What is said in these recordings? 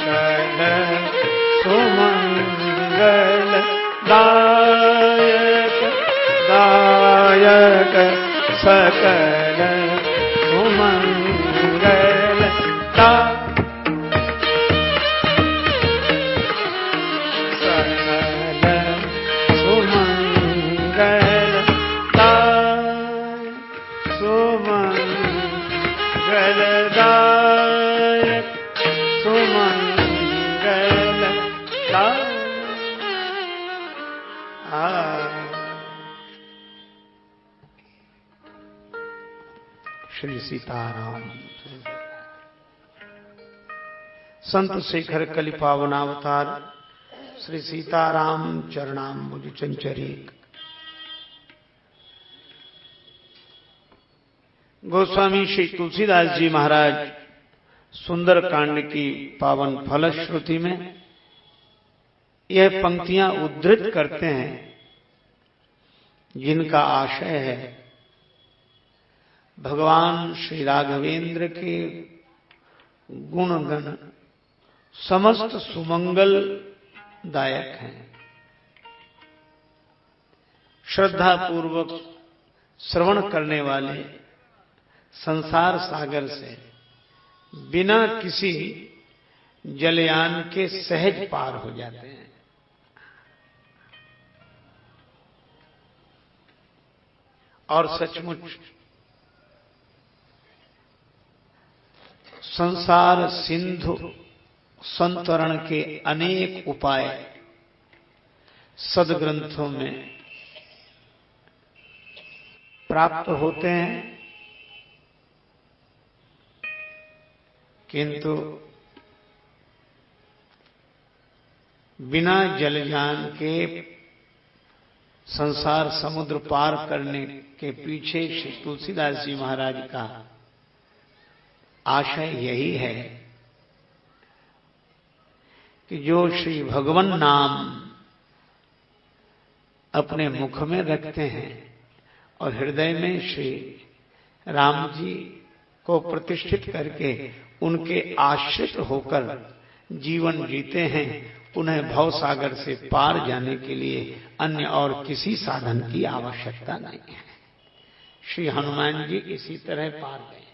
सकल सुमंगल दायक दायक सकल सुमंगल श्री सीताराम। संत शेखर कलि पावनावतार श्री सीताराम चरणाम्बुज चंचरीक। गोस्वामी श्री तुलसीदास जी महाराज सुंदर कांड की पावन फलश्रुति में यह पंक्तियां उद्धृत करते हैं, जिनका आशय है भगवान श्री राघवेंद्र के गुणगण समस्त सुमंगल दायक हैं। श्रद्धा पूर्वक श्रवण करने वाले संसार सागर से बिना किसी जलयान के सहज पार हो जाते हैं। और सचमुच संसार सिंधु संतरण के अनेक उपाय सदग्रंथों में प्राप्त होते हैं, किंतु बिना जलयान के संसार समुद्र पार करने के पीछे श्री तुलसीदास जी महाराज का आशय यही है कि जो श्री भगवन नाम अपने मुख में रखते हैं और हृदय में श्री राम जी को प्रतिष्ठित करके उनके आश्रित होकर जीवन जीते हैं, उन्हें भव सागर से पार जाने के लिए अन्य और किसी साधन की आवश्यकता नहीं है। श्री हनुमान जी इसी तरह पार गए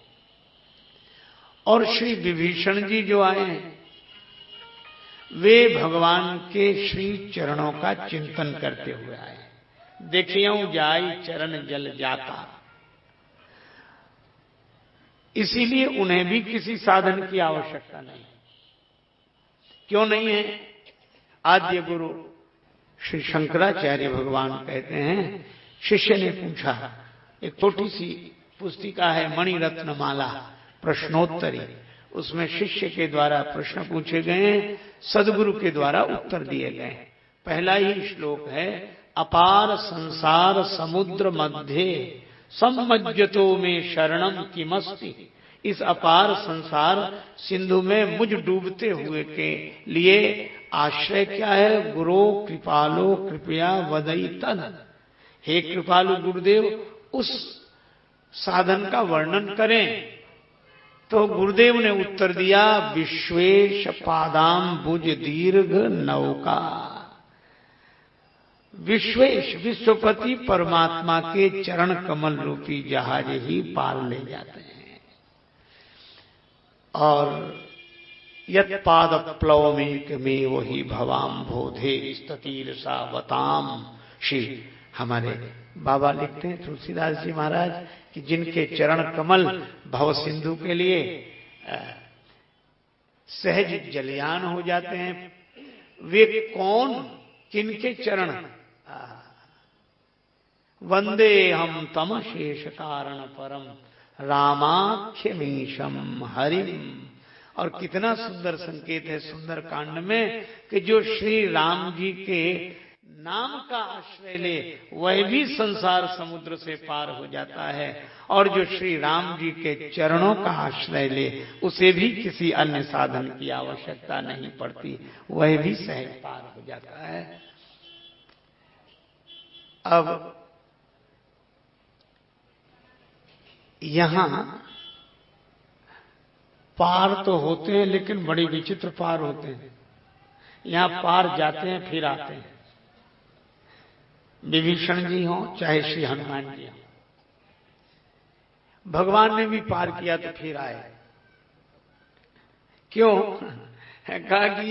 और श्री विभीषण जी जो आए हैं वे भगवान के श्री चरणों का चिंतन करते हुए आए। देखियो जाई चरण जल जाता, इसीलिए उन्हें भी किसी साधन की आवश्यकता नहीं। क्यों नहीं है? आद्य गुरु श्री शंकराचार्य भगवान कहते हैं, शिष्य ने पूछा, एक छोटी सी पुस्तिका है मणिरत्न माला प्रश्नोत्तरी, उसमें शिष्य के द्वारा प्रश्न पूछे गए, सदगुरु के द्वारा उत्तर दिए गए। पहला ही श्लोक है, अपार संसार समुद्र मध्य सम्मज्जतो में शरणम किमस्ति। इस अपार संसार सिंधु में मुझ डूबते हुए के लिए आश्रय क्या है? गुरु कृपालो कृपया वदई तन। हे कृपालु गुरुदेव, उस साधन का वर्णन करें। तो गुरुदेव ने उत्तर दिया, विश्वेश पादाम भुज दीर्घ नौका। विश्वेश विश्वपति परमात्मा के चरण कमल रूपी जहाज ही पार ले जाते हैं। और यत पाद प्लवमेक में वही भवाम बोधे स्ततीर सावताम। श्री हमारे बाबा लिखते हैं तुलसीदास जी महाराज कि जिनके चरण कमल भव सिंधु के लिए सहज जलयान हो जाते हैं, वे कौन, किनके चरण? वंदे हम तम शेष कारण परम रामाख्यमीशम हरिम। और कितना सुंदर संकेत है सुंदर कांड में कि जो श्री राम जी के नाम का आश्रय ले वह भी संसार समुद्र से पार हो जाता है, और जो श्री राम जी के चरणों का आश्रय ले उसे भी किसी अन्य साधन की आवश्यकता नहीं पड़ती, वह भी सहज पार हो जाता है। अब यहां पार तो होते हैं लेकिन बड़ी विचित्र पार होते हैं। यहां पार जाते हैं फिर आते हैं। विभीषण जी हो चाहे श्री हनुमान जी हो, भगवान ने भी पार किया तो फिर आए। क्यों? कहा कि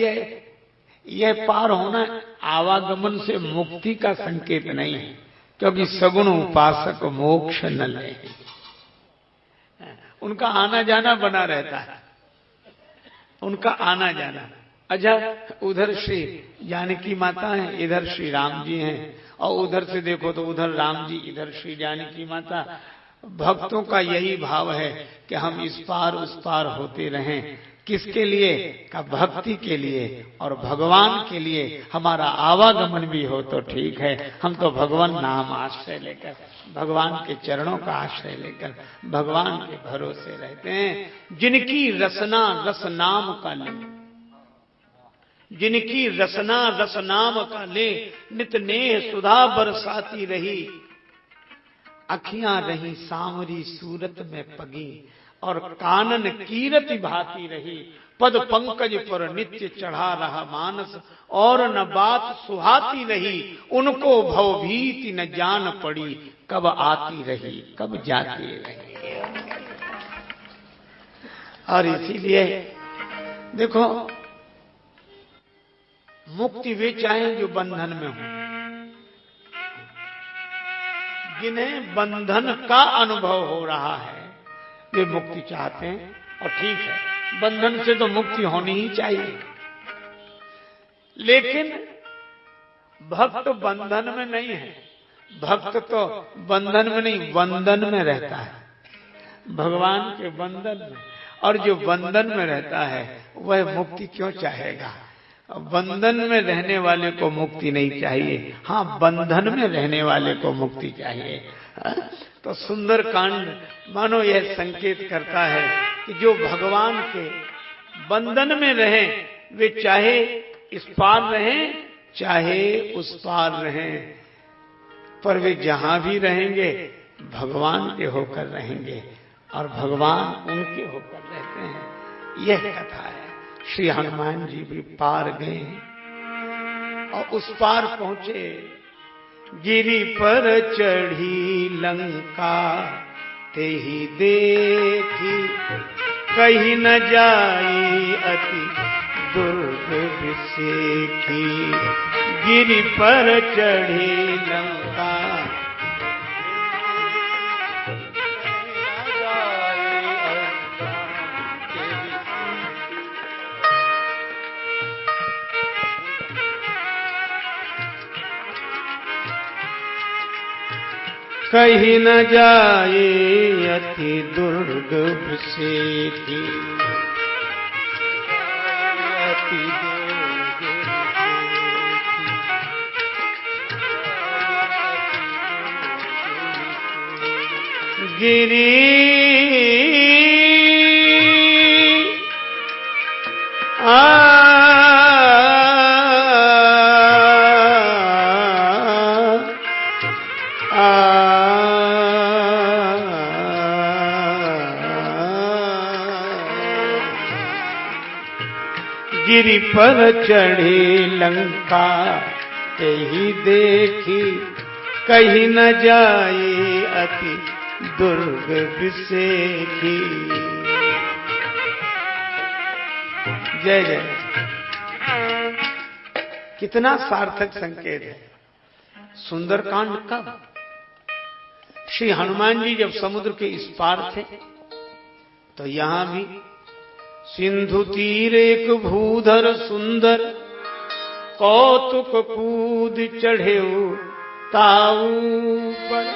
यह पार होना आवागमन से मुक्ति का संकेत नहीं है, क्योंकि सगुण उपासक मोक्ष न ले। उनका आना जाना बना रहता है, उनका आना जाना। अच्छा, उधर श्री जानकी माता है, इधर श्री राम जी हैं, और उधर से देखो तो उधर राम जी, इधर श्री जानकी माता। भक्तों का यही भाव है कि हम इस पार उस पार होते रहें। किसके लिए? का भक्ति के लिए और भगवान के लिए हमारा आवागमन भी हो तो ठीक है। हम तो भगवान नाम आश्रय लेकर, भगवान के चरणों का आश्रय लेकर भगवान के भरोसे रहते हैं। जिनकी रसना रस नाम का ले, जिनकी रसना रस नाम का ले, नित नेह सुधा बरसाती रही। अखियां रही सांवरी सूरत में पगी, और कानन कीरति भाती रही। पद पंकज पर नित्य चढ़ा रहा मानस, और न बात सुहाती रही। उनको भवभीति न जान पड़ी, कब आती रही कब जाती रही। और इसीलिए देखो, मुक्ति वे चाहें जो बंधन में हो। जिन्हें बंधन का अनुभव हो रहा है वे मुक्ति चाहते हैं, और ठीक है, बंधन से तो मुक्ति होनी ही चाहिए। लेकिन भक्त बंधन में नहीं है, भक्त तो बंधन में नहीं बंधन में रहता है, भगवान के बंधन में। और जो बंधन में रहता है वह मुक्ति क्यों चाहेगा? बंधन में रहने वाले को मुक्ति नहीं चाहिए, हाँ बंधन में रहने वाले को मुक्ति चाहिए। तो सुंदर कांड मानो यह संकेत करता है कि जो भगवान के बंधन में रहें वे चाहे इस पार रहें चाहे उस पार रहें, पर वे जहां भी रहेंगे भगवान के होकर रहेंगे और भगवान उनके होकर रहते हैं। यह कथा है। श्री हनुमान जी भी पार गए और उस पार पहुंचे। गिरि पर चढ़ी लंका ते ही देखी, कहीं न जाई अति दुर्ग विसेखी। गिरि पर चढ़ी लंका कहीं न जाए अति दुर्ग विसेखी। अति दुर्ग विसेखी। गिरि गिरि पर चढ़ी लंका ते ही देखी, कहीं न जाए अति दुर्ग विसेखी। जय जय। कितना सार्थक संकेत है। सुंदरकांड कब? श्री हनुमान जी जब समुद्र के इस पार थे तो यहां भी सिंधु तीर एक भूधर सुंदर, कौतुक कूद चढ़े ताऊ पर।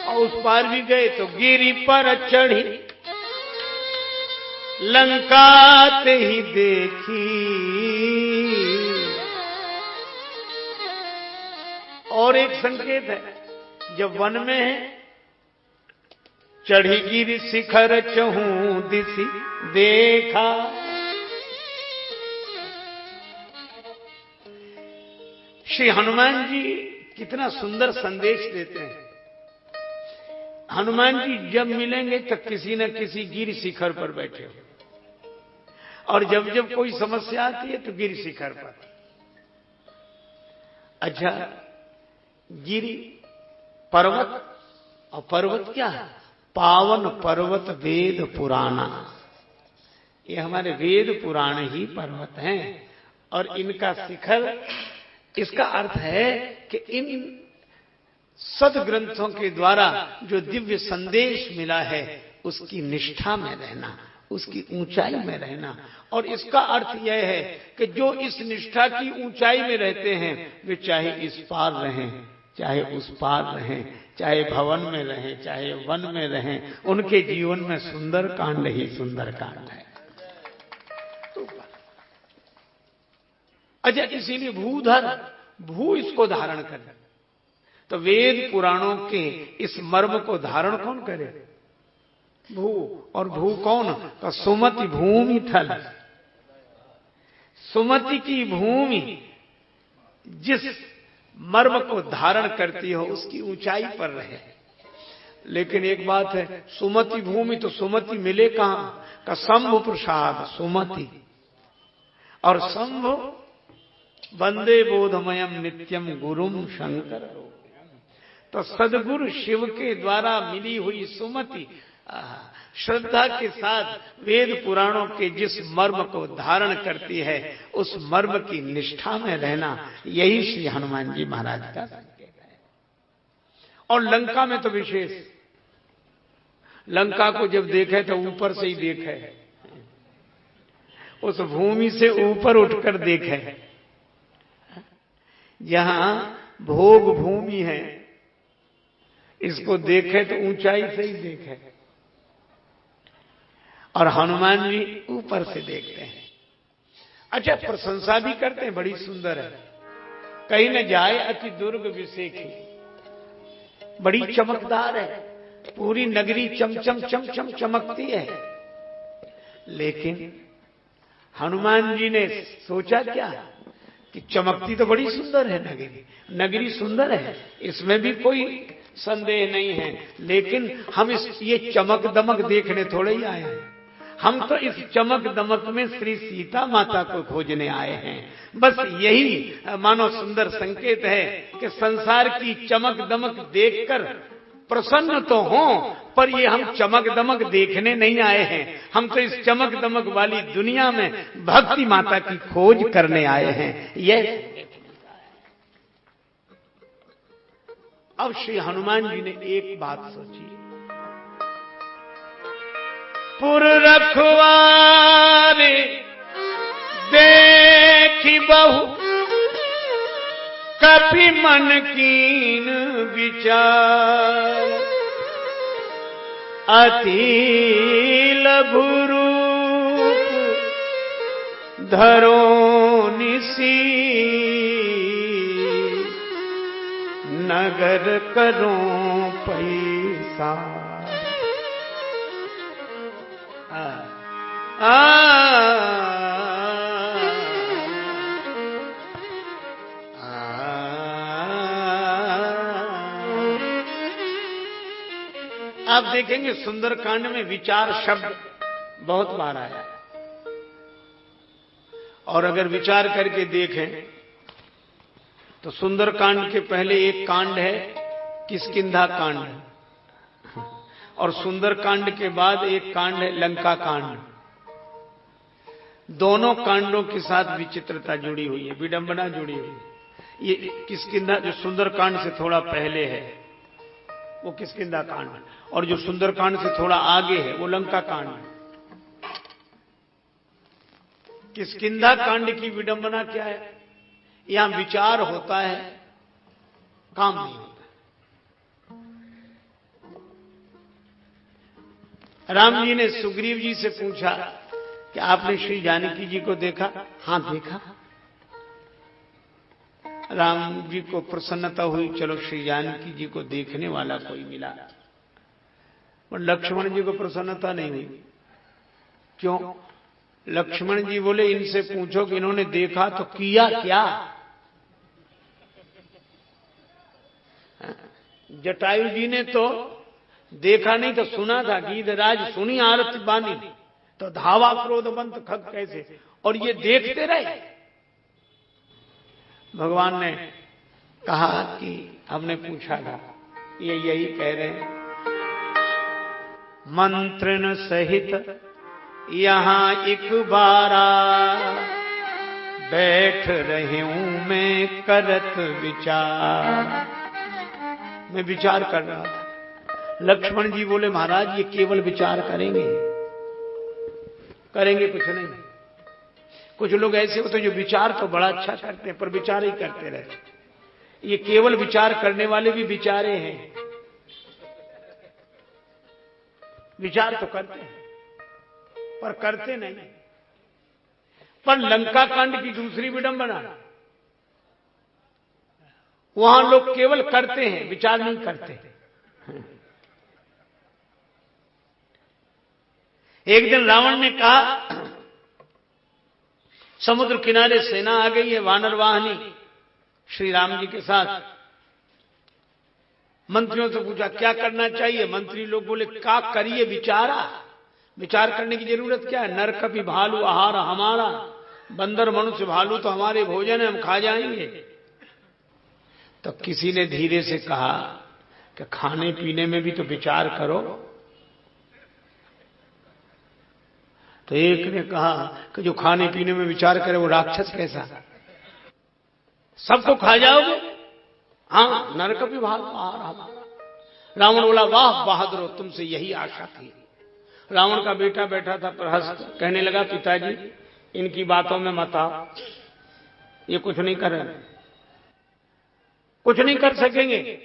और उस पार भी गए तो गिरि पर चढ़ी लंका ते ही देखी। और एक संकेत है, जब वन में है चढ़ी गिरि शिखर चहूं दिशि देखा। श्री हनुमान जी कितना सुंदर संदेश देते हैं। हनुमान जी जब मिलेंगे तो किसी न किसी गिर शिखर पर बैठे हो, और जब जब कोई समस्या आती है तो गिर शिखर पर। अच्छा, गिरी पर्वत, और पर्वत क्या है? पावन पर्वत वेद पुराना। ये हमारे वेद पुराण ही पर्वत हैं, और इनका शिखर, इसका अर्थ है कि इन सदग्रंथों के द्वारा जो दिव्य संदेश मिला है उसकी निष्ठा में रहना, उसकी ऊंचाई में रहना। और इसका अर्थ यह है कि जो इस निष्ठा की ऊंचाई में रहते हैं वे चाहे इस पार रहें, चाहे उस पार रहें, चाहे भवन में रहें, चाहे वन में रहें, उनके जीवन में सुंदर कांड ही सुंदर कांड है। अच्छा, इसीलिए भूधर, भू इसको धारण कर। तो वेद पुराणों के इस मर्म को धारण कौन करे? भू। और भू कौन? तो सुमति भूमि थल। सुमति की भूमि जिस मर्म को धारण करती हो उसकी ऊंचाई पर रहे। लेकिन एक बात है, सुमति भूमि, तो सुमति मिले कहां? का शंभु प्रसाद सुमति। और शंभु वंदे बोधमयम नित्यम गुरुम शंकर। तो सदगुरु शिव के द्वारा मिली हुई सुमति श्रद्धा के साथ वेद पुराणों के जिस मर्म को धारण करती है उस मर्म की निष्ठा में रहना, यही श्री हनुमान जी महाराज का संकेत है। और लंका में तो विशेष, लंका को जब देखे तो ऊपर से ही देखे, उस भूमि से ऊपर उठकर देखे। जहां भोग भूमि है इसको देखे तो ऊंचाई से ही देखे, और हनुमान जी ऊपर से देखते हैं। अच्छा, प्रशंसा भी करते हैं, बड़ी सुंदर है। कहीं न जाए अति दुर्ग विसेखी, बड़ी चमकदार है, पूरी नगरी चमचम चमचम चमकती है। लेकिन हनुमान जी ने सोचा क्या कि चमकती तो बड़ी सुंदर है नगरी, नगरी सुंदर है, इसमें भी कोई संदेह नहीं है। लेकिन हम ये चमक दमक देखने थोड़े ही आए हैं, हम तो इस चमक दमक में श्री सीता माता को खोजने आए हैं। बस यही मानो सुंदर संकेत है कि संसार की चमक दमक देखकर प्रसन्न तो हों, पर ये हम चमक दमक देखने नहीं आए हैं। हम तो इस चमक दमक वाली दुनिया में भक्ति माता की खोज करने आए हैं। यह अब श्री हनुमान जी ने एक बात सोची, पुर रखवारे देखी बहु कपि मन कीन विचार, अति लघु रूप धरो निसी, नगर करो पैसा। आप देखेंगे सुंदरकांड में विचार शब्द बहुत बार आया है। और अगर विचार करके देखें तो सुंदरकांड के पहले एक कांड है किष्किंधा कांड, और सुंदरकांड के बाद एक कांड है लंका कांड। दोनों कांडों के साथ विचित्रता जुड़ी हुई है, विडंबना जुड़ी हुई है। ये किष्किंधा जो सुंदरकांड से थोड़ा पहले है वो किष्किंधा कांड, और जो सुंदरकांड से थोड़ा आगे है वो लंका कांड है। किष्किंधा कांड की विडंबना क्या है? यहां विचार होता है, काम नहीं होता। राम जी ने सुग्रीव जी से पूछा कि आपने श्री जानकी जी को देखा? हां देखा। राम जी को प्रसन्नता हुई, चलो श्री जानकी जी को देखने वाला कोई मिला। पर लक्ष्मण जी को प्रसन्नता नहीं हुई। क्यों? लक्ष्मण जी बोले इनसे पूछो कि इन्होंने देखा तो किया क्या। जटायु जी ने तो देखा नहीं तो सुना था, गीधराज सुनी आरती बानी, तो धावा क्रोधवंत खग कैसे, और ये देखते रहे। भगवान ने कहा कि हमने पूछा था, ये यही कह रहे हैं, मंत्रण सहित यहां एक बारा, बैठ रही हूं मैं करत विचार। मैं विचार कर रहा था। लक्ष्मण जी बोले, महाराज ये केवल विचार करेंगे, करेंगे कुछ नहीं। कुछ लोग ऐसे होते जो विचार तो बड़ा अच्छा करते हैं पर विचार ही करते रहते। ये केवल विचार करने वाले भी विचारे हैं, विचार तो करते हैं पर करते नहीं। पर लंका कांड की दूसरी विडंबना, वहां लोग केवल करते हैं, विचार नहीं करते। एक दिन रावण ने कहा, समुद्र किनारे सेना आ गई है वानर वाहनी श्री राम जी के साथ। मंत्रियों से पूछा क्या करना चाहिए। मंत्री लोग बोले, क्या करिए विचारा, विचार करने की जरूरत क्या है। नर कपि भालू आहार हमारा, बंदर मनुष्य भालू तो हमारे भोजन है, हम खा जाएंगे। तो किसी ने धीरे से कहा कि खाने पीने में भी तो विचार करो। तो एक ने कहा कि जो खाने पीने में विचार करे वो राक्षस कैसा, सबको खा जाओगे। हाँ, नर कपि भालू आहार हमारा। रावण बोला, वाह बहादुर, तुमसे यही आशा थी। रावण का बेटा बैठा था प्रहस्त, कहने लगा, पिताजी इनकी बातों में मत आओ, ये कुछ नहीं कर रहे, कुछ नहीं कर सकेंगे।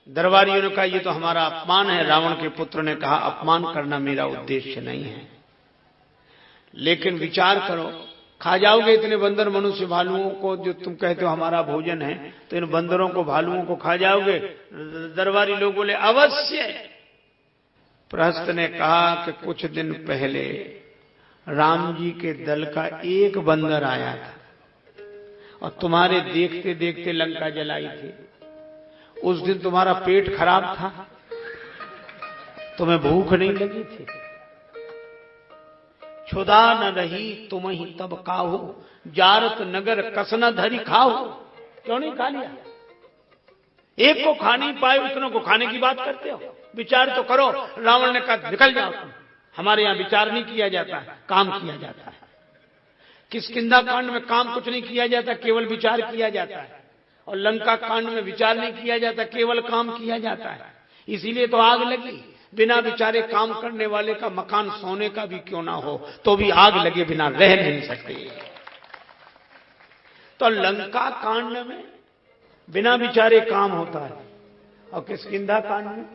दरबारियों ने कहा, ये तो हमारा अपमान है। रावण के पुत्र ने कहा, अपमान करना मेरा उद्देश्य नहीं है, लेकिन विचार करो, खा जाओगे इतने बंदर मनुष्य भालुओं को जो तुम कहते हो हमारा भोजन है, तो इन बंदरों को भालुओं को खा जाओगे। दरबारी लोग बोले, अवश्य। प्रहस्त ने कहा कि कुछ दिन पहले राम जी के दल का एक बंदर आया था और तुम्हारे देखते देखते लंका जलाई थी। उस दिन तुम्हारा पेट खराब था, तुम्हें भूख नहीं लगी थी, क्षुधा न रही तुम ही तब काहू, जारत नगर कसना धरी खाओ। क्यों नहीं खा लिया। एक को खा नहीं पाए, उतनों को खाने की बात करते हो, विचार तो करो। रावण ने कहा, निकल जाओ तुम, हमारे यहां विचार नहीं किया जाता है, काम किया जाता है। किष्किंधा कांड में काम कुछ नहीं किया जाता, केवल विचार किया जाता है। और लंका कांड में विचार नहीं किया जाता, केवल काम किया जाता है। इसीलिए तो आग लगी। बिना विचारे काम करने वाले का मकान सोने का भी क्यों ना हो तो भी आग लगे बिना रह नहीं सकते। तो लंका कांड में बिना विचारे काम होता है और किष्किंधा कांड में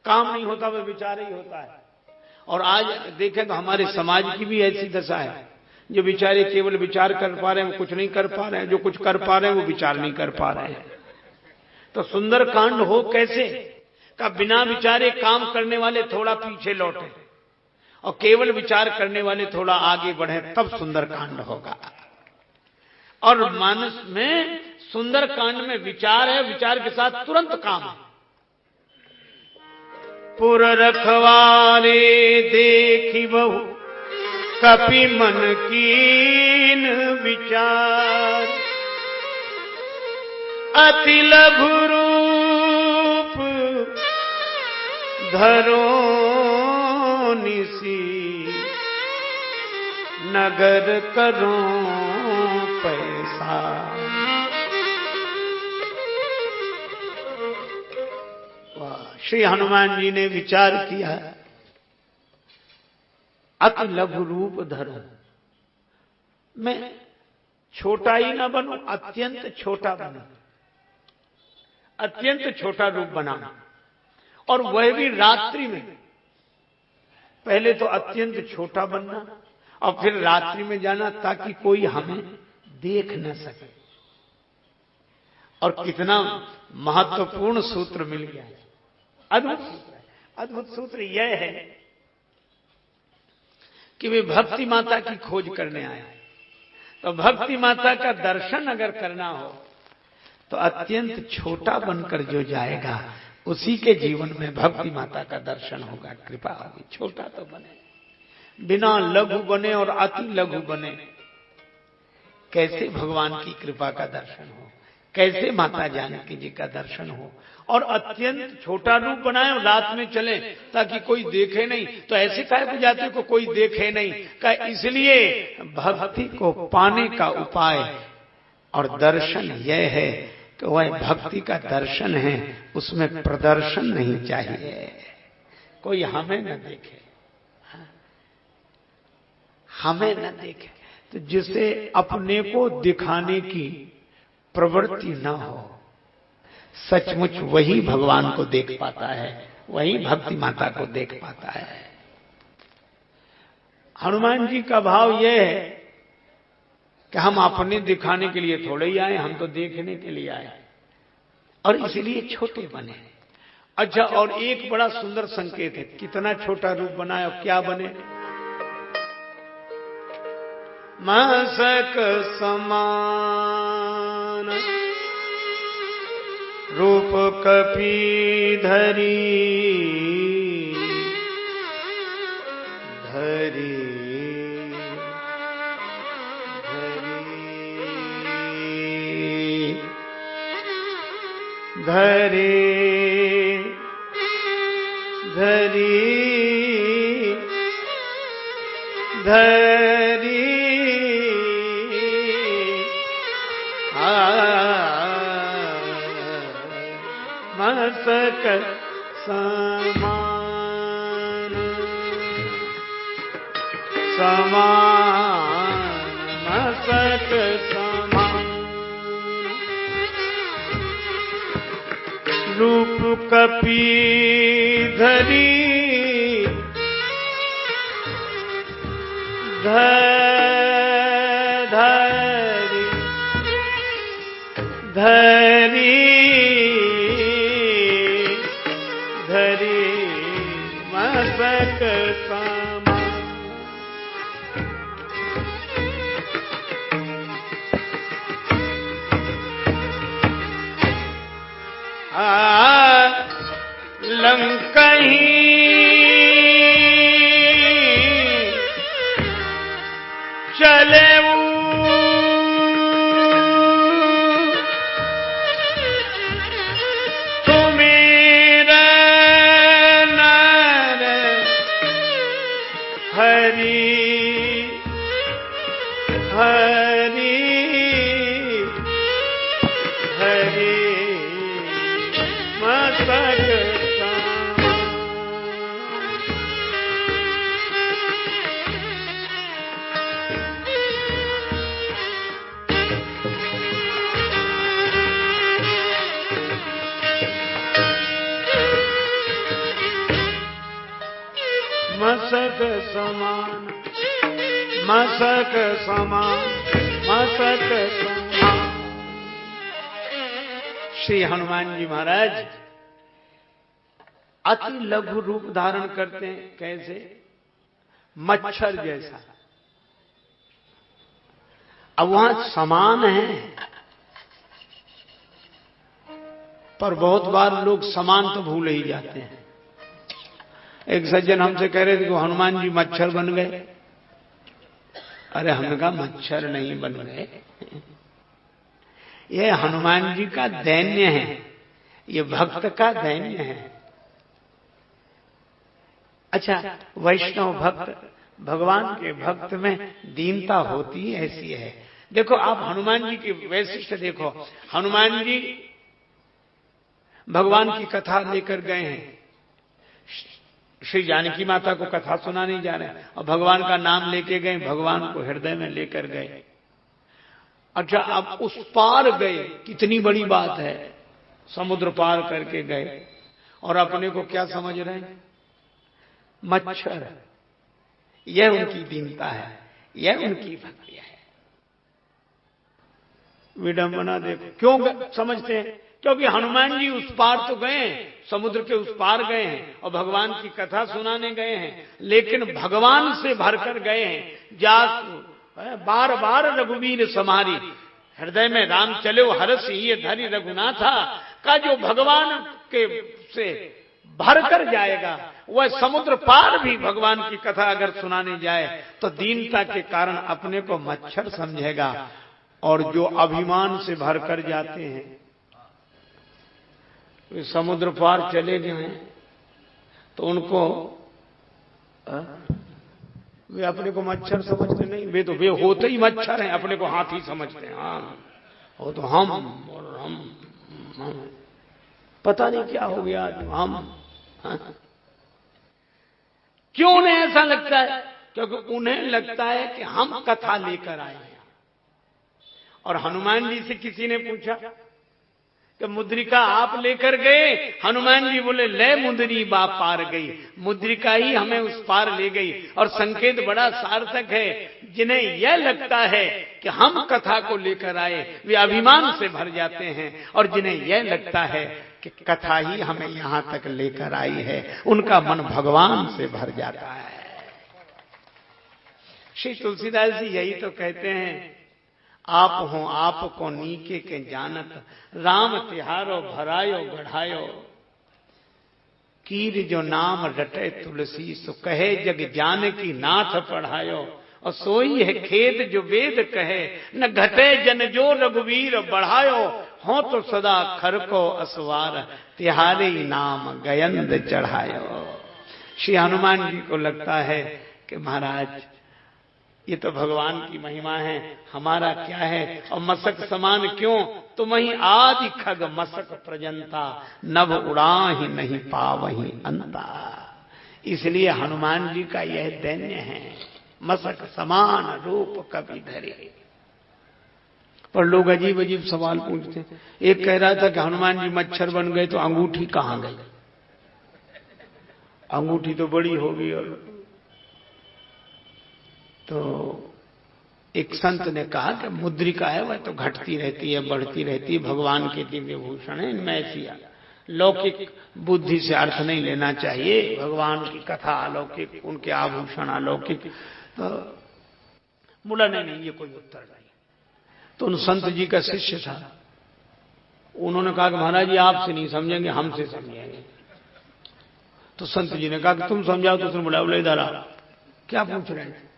काम नहीं होता, वह विचार ही होता है। और आज देखें तो हमारे समाज की भी ऐसी दशा है, जो विचारे केवल विचार कर पा रहे हैं, वो कुछ नहीं कर पा रहे हैं, जो कुछ कर पा रहे हैं वो विचार नहीं कर पा रहे हैं। तो सुंदर कांड हो कैसे का बिना विचारे काम करने वाले थोड़ा पीछे लौटे और केवल विचार करने वाले थोड़ा आगे बढ़े, तब सुंदर कांड होगा। और मानस में सुंदर कांड में विचार है, विचार के साथ तुरंत काम है। पुर रखवारे देखी बहु कपि मन कीन विचार, अति लघु रूप धरो निसी, नगर करो पैसा। श्री हनुमान जी ने विचार किया, अति लघु रूप धरो, मैं छोटा ही ना बनूं, अत्यंत छोटा बनूं, अत्यंत छोटा रूप बनाना, और वह भी रात्रि में। पहले तो अत्यंत छोटा बनना और फिर रात्रि में जाना ताकि कोई हमें देख न सके। और कितना महत्वपूर्ण सूत्र मिल गया, अद्भुत सूत्र है। अद्भुत सूत्र यह है कि वे भक्ति माता की खोज करने आए, तो भक्ति माता का दर्शन अगर करना हो तो अत्यंत छोटा बनकर जो जाएगा उसी के जीवन में भक्ति माता का दर्शन होगा, कृपा होगी। छोटा तो बने, बिना लघु बने और अति लघु बने, कैसे भगवान की कृपा का दर्शन हो, कैसे माता जानकी जी का दर्शन हो। और अत्यंत छोटा रूप बनाए और रात में चले ताकि कोई देखे नहीं, तो ऐसे काहे को जाते को कोई देखे नहीं का। इसलिए भक्ति को पाने का उपाय और दर्शन यह है कि वह भक्ति का दर्शन है, उसमें प्रदर्शन नहीं चाहिए, कोई हमें न देखे, हमें न देखे। तो जिसे अपने को दिखाने की प्रवृत्ति न हो, सचमुच वही भगवान को देख पाता है, वही भक्ति माता को देख पाता है। हनुमान जी का भाव यह है कि हम अपने दिखाने के लिए थोड़े ही आए, हम तो देखने के लिए आए, और इसलिए छोटे बने। अच्छा, और एक बड़ा सुंदर संकेत है, कितना छोटा रूप बनाए और क्या बने। मस्तक समान रूप कपि धरी, धरी धरी धरी धरी मस्तक समान, समान मस्तक समान रूप कपि धरी, धरी धरी धरी मस्तक समान। लंकही चले मस्तक समान, मस्तक समान, मस्तक समान। श्री हनुमान जी महाराज अति लघु रूप धारण करते हैं, कैसे? मच्छर जैसा। अब वहां समान है, पर बहुत बार लोग समान तो भूल ही जाते हैं। एक सज्जन हमसे कह रहे थे कि हनुमान जी मच्छर बन गए। अरे हमने कहा मच्छर नहीं बन गए, ये हनुमान जी का दैन्य है, ये भक्त का दैन्य है। अच्छा, वैष्णव भक्त, भगवान के भक्त में दीनता होती ऐसी है। देखो आप हनुमान जी की वैशिष्ट देखो। हनुमान जी भगवान की कथा लेकर गए हैं, श्री जानकी माता को कथा सुनाने जा रहे हैं और भगवान का नाम लेके गए, भगवान को हृदय में लेकर गए। अच्छा, अब उस पार गए, कितनी बड़ी बात है, समुद्र पार करके गए और अपने को क्या समझ रहे हैं? मच्छर। यह उनकी दीनता है, यह उनकी भक्ति है। विडंबना देखो, क्यों समझते हैं? क्योंकि हनुमान जी उस पार तो गए, समुद्र के उस पार गए हैं और भगवान की कथा सुनाने गए हैं, लेकिन भगवान से भरकर गए हैं। जासु बार बार रघुवीर समारी, हृदय में राम चले हरस ही धरि रघुनाथा, का जो भगवान के से भर कर जाएगा, वह समुद्र पार भी भगवान की कथा अगर सुनाने जाए तो दीनता के कारण अपने को मच्छर समझेगा। और जो अभिमान से भर कर जाते हैं, वे समुद्र पार चले गए तो उनको वे अपने को मच्छर समझते नहीं, वे होते ही मच्छर हैं, अपने को हाथी समझते हैं। हाँ, वो तो हम और हम पता नहीं क्या हो गया हम। हाँ। क्यों उन्हें ऐसा लगता है? क्योंकि उन्हें लगता है कि हम कथा लेकर आए हैं। और हनुमान जी से किसी ने पूछा कि मुद्रिका आप लेकर गए? हनुमान जी बोले, ले मुद्री बा पार गई, मुद्रिका ही हमें उस पार ले गई। और संकेत बड़ा सार्थक है, जिन्हें यह लगता है कि हम कथा को लेकर आए, वे अभिमान से भर जाते हैं। और जिन्हें यह लगता है कि कथा ही हमें यहां तक लेकर आई है, उनका मन भगवान से भर जाता है। श्री तुलसीदास जी यही तो कहते हैं, आप हो आपको नीके के जानत, राम तिहारो भरायो गढ़ायो, कीर जो नाम रटे तुलसी, सो कहे जग जान की नाथ पढ़ायो। और सोई है खेत जो वेद कहे, न घटे जन जो रघुवीर बढ़ायो। हो तो सदा खर को असवार, तिहारे नाम गयंद चढ़ायो। श्री हनुमान जी को लगता है कि महाराज ये तो भगवान की महिमा है, हमारा क्या है? और मसक समान क्यों? तुम ही आदि खग मसक प्रजंता, नभ उड़ाहि नहीं पावहि अंता। इसलिए हनुमान जी का यह दैन्य है, मसक समान रूप कभी धरे। पर लोग अजीब अजीब सवाल पूछते हैं। एक कह रहा था कि हनुमान जी मच्छर बन गए तो अंगूठी कहां गई? अंगूठी तो बड़ी होगी। और तो एक संत ने कहा कि मुद्रिका है, वह तो घटती रहती है, बढ़ती रहती है, भगवान के दिव्य भूषण है, इनमें ऐसी लौकिक बुद्धि से अर्थ नहीं लेना चाहिए। भगवान की कथा अलौकिक, उनके आभूषण अलौकिक। तो बोला नहीं, ये कोई उत्तर नहीं। तो उन संत जी का शिष्य था, उन्होंने कहा कि महाराज जी आपसे नहीं समझेंगे, हमसे समझेंगे। तो संत जी ने कहा कि तुम समझाओ। तो उसने बोला, इधर आ, क्या पूछ रहे हैं?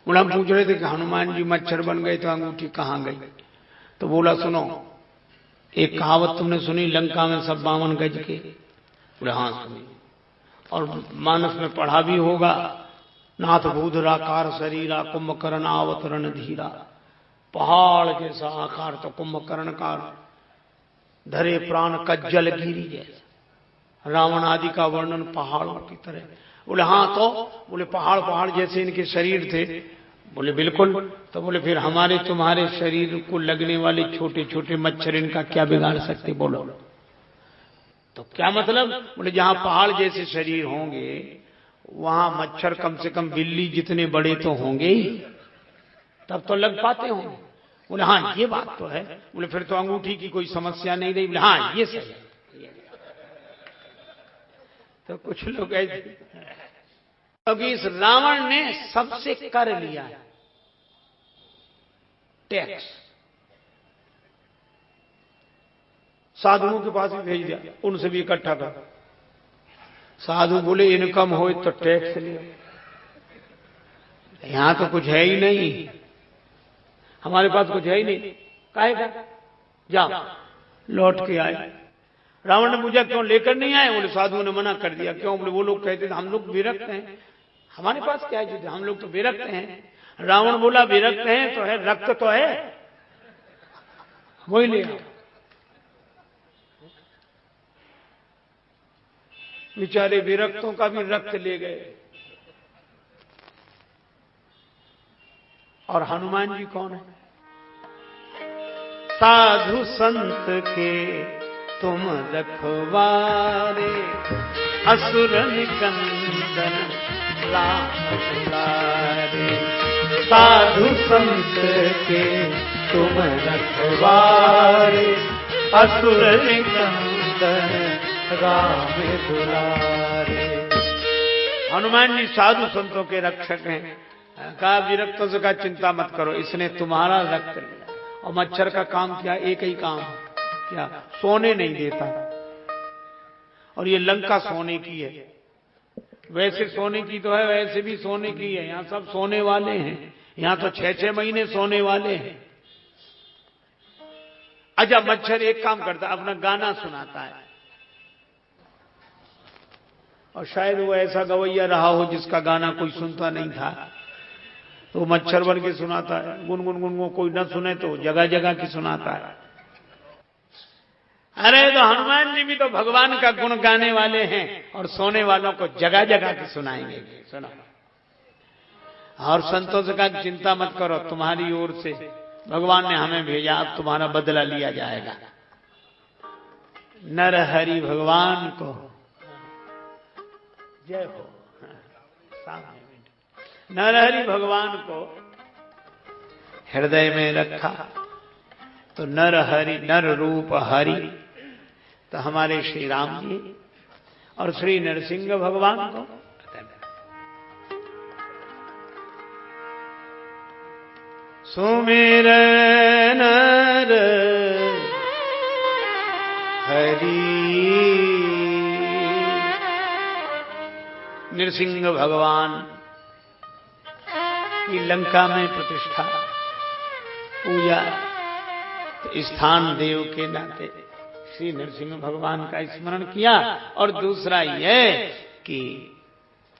बोला, हम पूछ रहे थे कि हनुमान जी मच्छर बन गए तो अंगूठी कहां गई? तो बोला, सुनो, एक कहावत तुमने सुनी, लंका में सब 52 गज के? बोले हाँ सुनी, और मानस में पढ़ा भी होगा, नाथ भूधराकार शरीरा, कुंभकर्ण अवतरण धीरा। पहाड़ जैसा आकार तो कुंभकर्ण का, धरे प्राण कज्जल गिरी जैसा। रावण आदि का वर्णन पहाड़ों की तरह। बोले हाँ, तो बोले पहाड़ जैसे इनके शरीर थे? बोले बिल्कुल। तो बोले फिर हमारे तुम्हारे शरीर को लगने वाले छोटे छोटे मच्छर इनका क्या बिगाड़ सकते? बोलो। तो क्या मतलब? बोले जहां पहाड़ जैसे शरीर होंगे वहां मच्छर कम से कम बिल्ली जितने बड़े तो होंगे ही, तब तो लग पाते होंगे। बोले हाँ ये बात तो है। बोले फिर तो अंगूठी की कोई समस्या नहीं रही। बोले हाँ ये सही है। तो कुछ लोग ऐसे, क्योंकि इस रावण ने सबसे कर लिया है टैक्स, साधुओं के पास भी भेज दिया, उनसे भी इकट्ठा कर। साधु बोले इनकम हो तो टैक्स लियो, यहां तो कुछ है ही नहीं, हमारे पास कुछ है ही नहीं, काहे का? जा लौट के आए। रावण ने पूछा क्यों लेकर नहीं आए? बोले साधुओं ने मना कर दिया। क्यों? बोले वो लोग कहते थे हम लोग विरक्त हैं, हमारे पास क्या है, हम लोग तो विरक्त हैं। रावण बोला विरक्त हैं तो है, रक्त तो है, वही ले आओ। बेचारे विरक्तों का भी रक्त ले गए। और हनुमान जी कौन है? साधु संत के तुम रखवारे, असुर निकंदन राम दुलारे। साधु संत के तुम रखवारे, असुर निकंदन राम दुलारे। हनुमान जी साधु संतों के रक्षक हैं। कहा विरक्तों से कहा चिंता मत करो, इसने तुम्हारा रक्त लिया। और मच्छर का काम क्या? एक ही काम, क्या सोने नहीं देता। और ये लंका सोने की है, वैसे सोने की तो है, वैसे भी सोने की है। यहां सब सोने वाले हैं, यहां तो 6-6 महीने सोने वाले हैं। अच्छा, मच्छर एक काम करता, अपना गाना सुनाता है, और शायद वो ऐसा गवैया रहा हो जिसका गाना कोई सुनता नहीं था, तो मच्छर बन के सुनाता है, गुनगुन गुनगुन, कोई न सुने तो जगह जगह की सुनाता है। अरे तो हनुमान जी भी तो भगवान का गुण गाने वाले हैं, और सोने वालों को जगह जगह की सुनाएंगे। सुना। और संतों से कहा चिंता मत करो, तुम्हारी ओर से भगवान ने हमें भेजा, अब तुम्हारा बदला लिया जाएगा। नर हरि भगवान को जय हो। नरहरि भगवान को हृदय में रखा तो नरहरि, नर रूप हरि, तो हमारे श्री राम जी और श्री नरसिंह भगवान को सुमिर नर हरि। नरसिंह भगवान की लंका में प्रतिष्ठा, पूजा, तो स्थान देव के नाते श्री नरसिंह भगवान का स्मरण किया। और दूसरा यह कि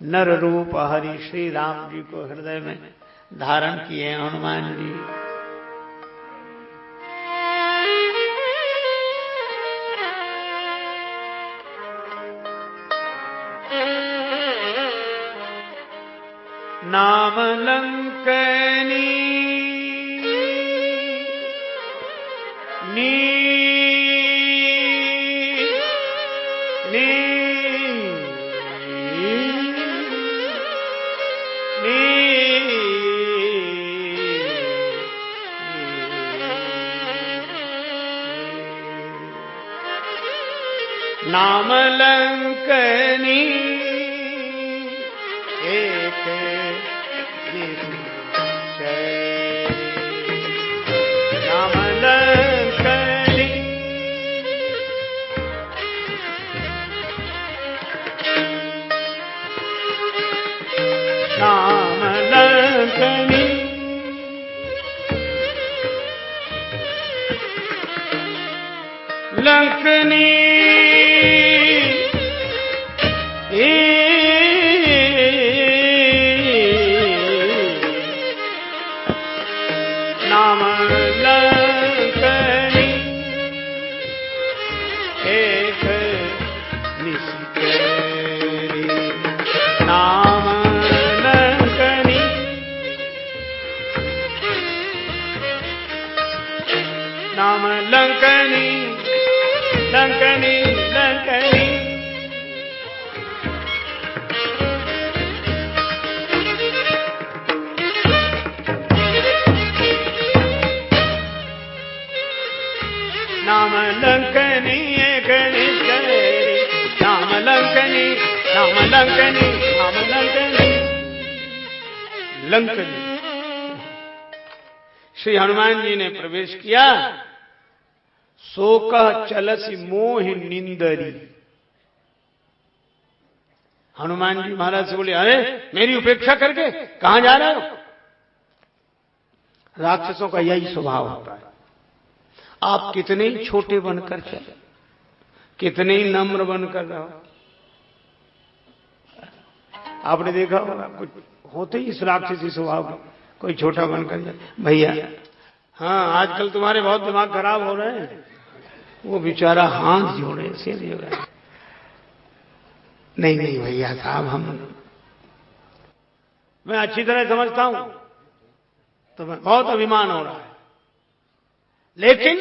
नर रूप हरि श्री राम जी को हृदय में धारण किए हनुमान जी। नाम लंकनी नी नी नी नाम लंकनी एक नाम लंकनी नाम लंकनी लंकनी नाम लंकनी एक निष्करी नाम लंकनी नाम लंकनी लंकनी लंकनी नाम लंकनी एक निष्करी नाम लंकनी नाम लंकनी नाम लंकनी लंकनी। श्री हनुमान जी ने प्रवेश किया। शोक चलसी मोह निंदरी। हनुमान जी महाराज से बोले, अरे मेरी उपेक्षा करके कहां जा रहे हो? राक्षसों का यही स्वभाव होता है। आप कितने ही छोटे बनकर चले, कितने ही नम्र बनकर रहो, आपने देखा होगा कुछ होते ही इस राक्षसी स्वभाव का, कोई छोटा बनकर जाए, भैया हाँ आजकल तुम्हारे बहुत दिमाग खराब हो रहे हैं, वो बेचारा हाथ जोड़े सिर जोड़े, नहीं नहीं भैया साहब मैं अच्छी तरह समझता हूं, तो मैं बहुत अभिमान हो रहा है। लेकिन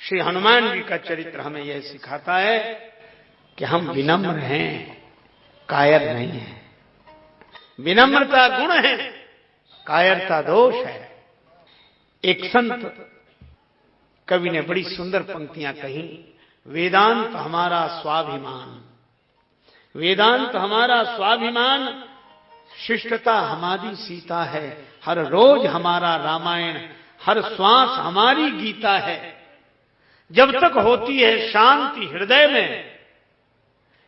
श्री हनुमान जी का चरित्र हमें यह सिखाता है कि हम विनम्र हैं, कायर नहीं है। विनम्रता गुण है, कायरता दोष है। एक संत कवि ने बड़ी सुंदर पंक्तियां कही, वेदांत हमारा स्वाभिमान, वेदांत हमारा स्वाभिमान, शिष्टता हमारी सीता है, हर रोज हमारा रामायण, हर श्वास हमारी गीता है। जब तक होती है शांति हृदय में,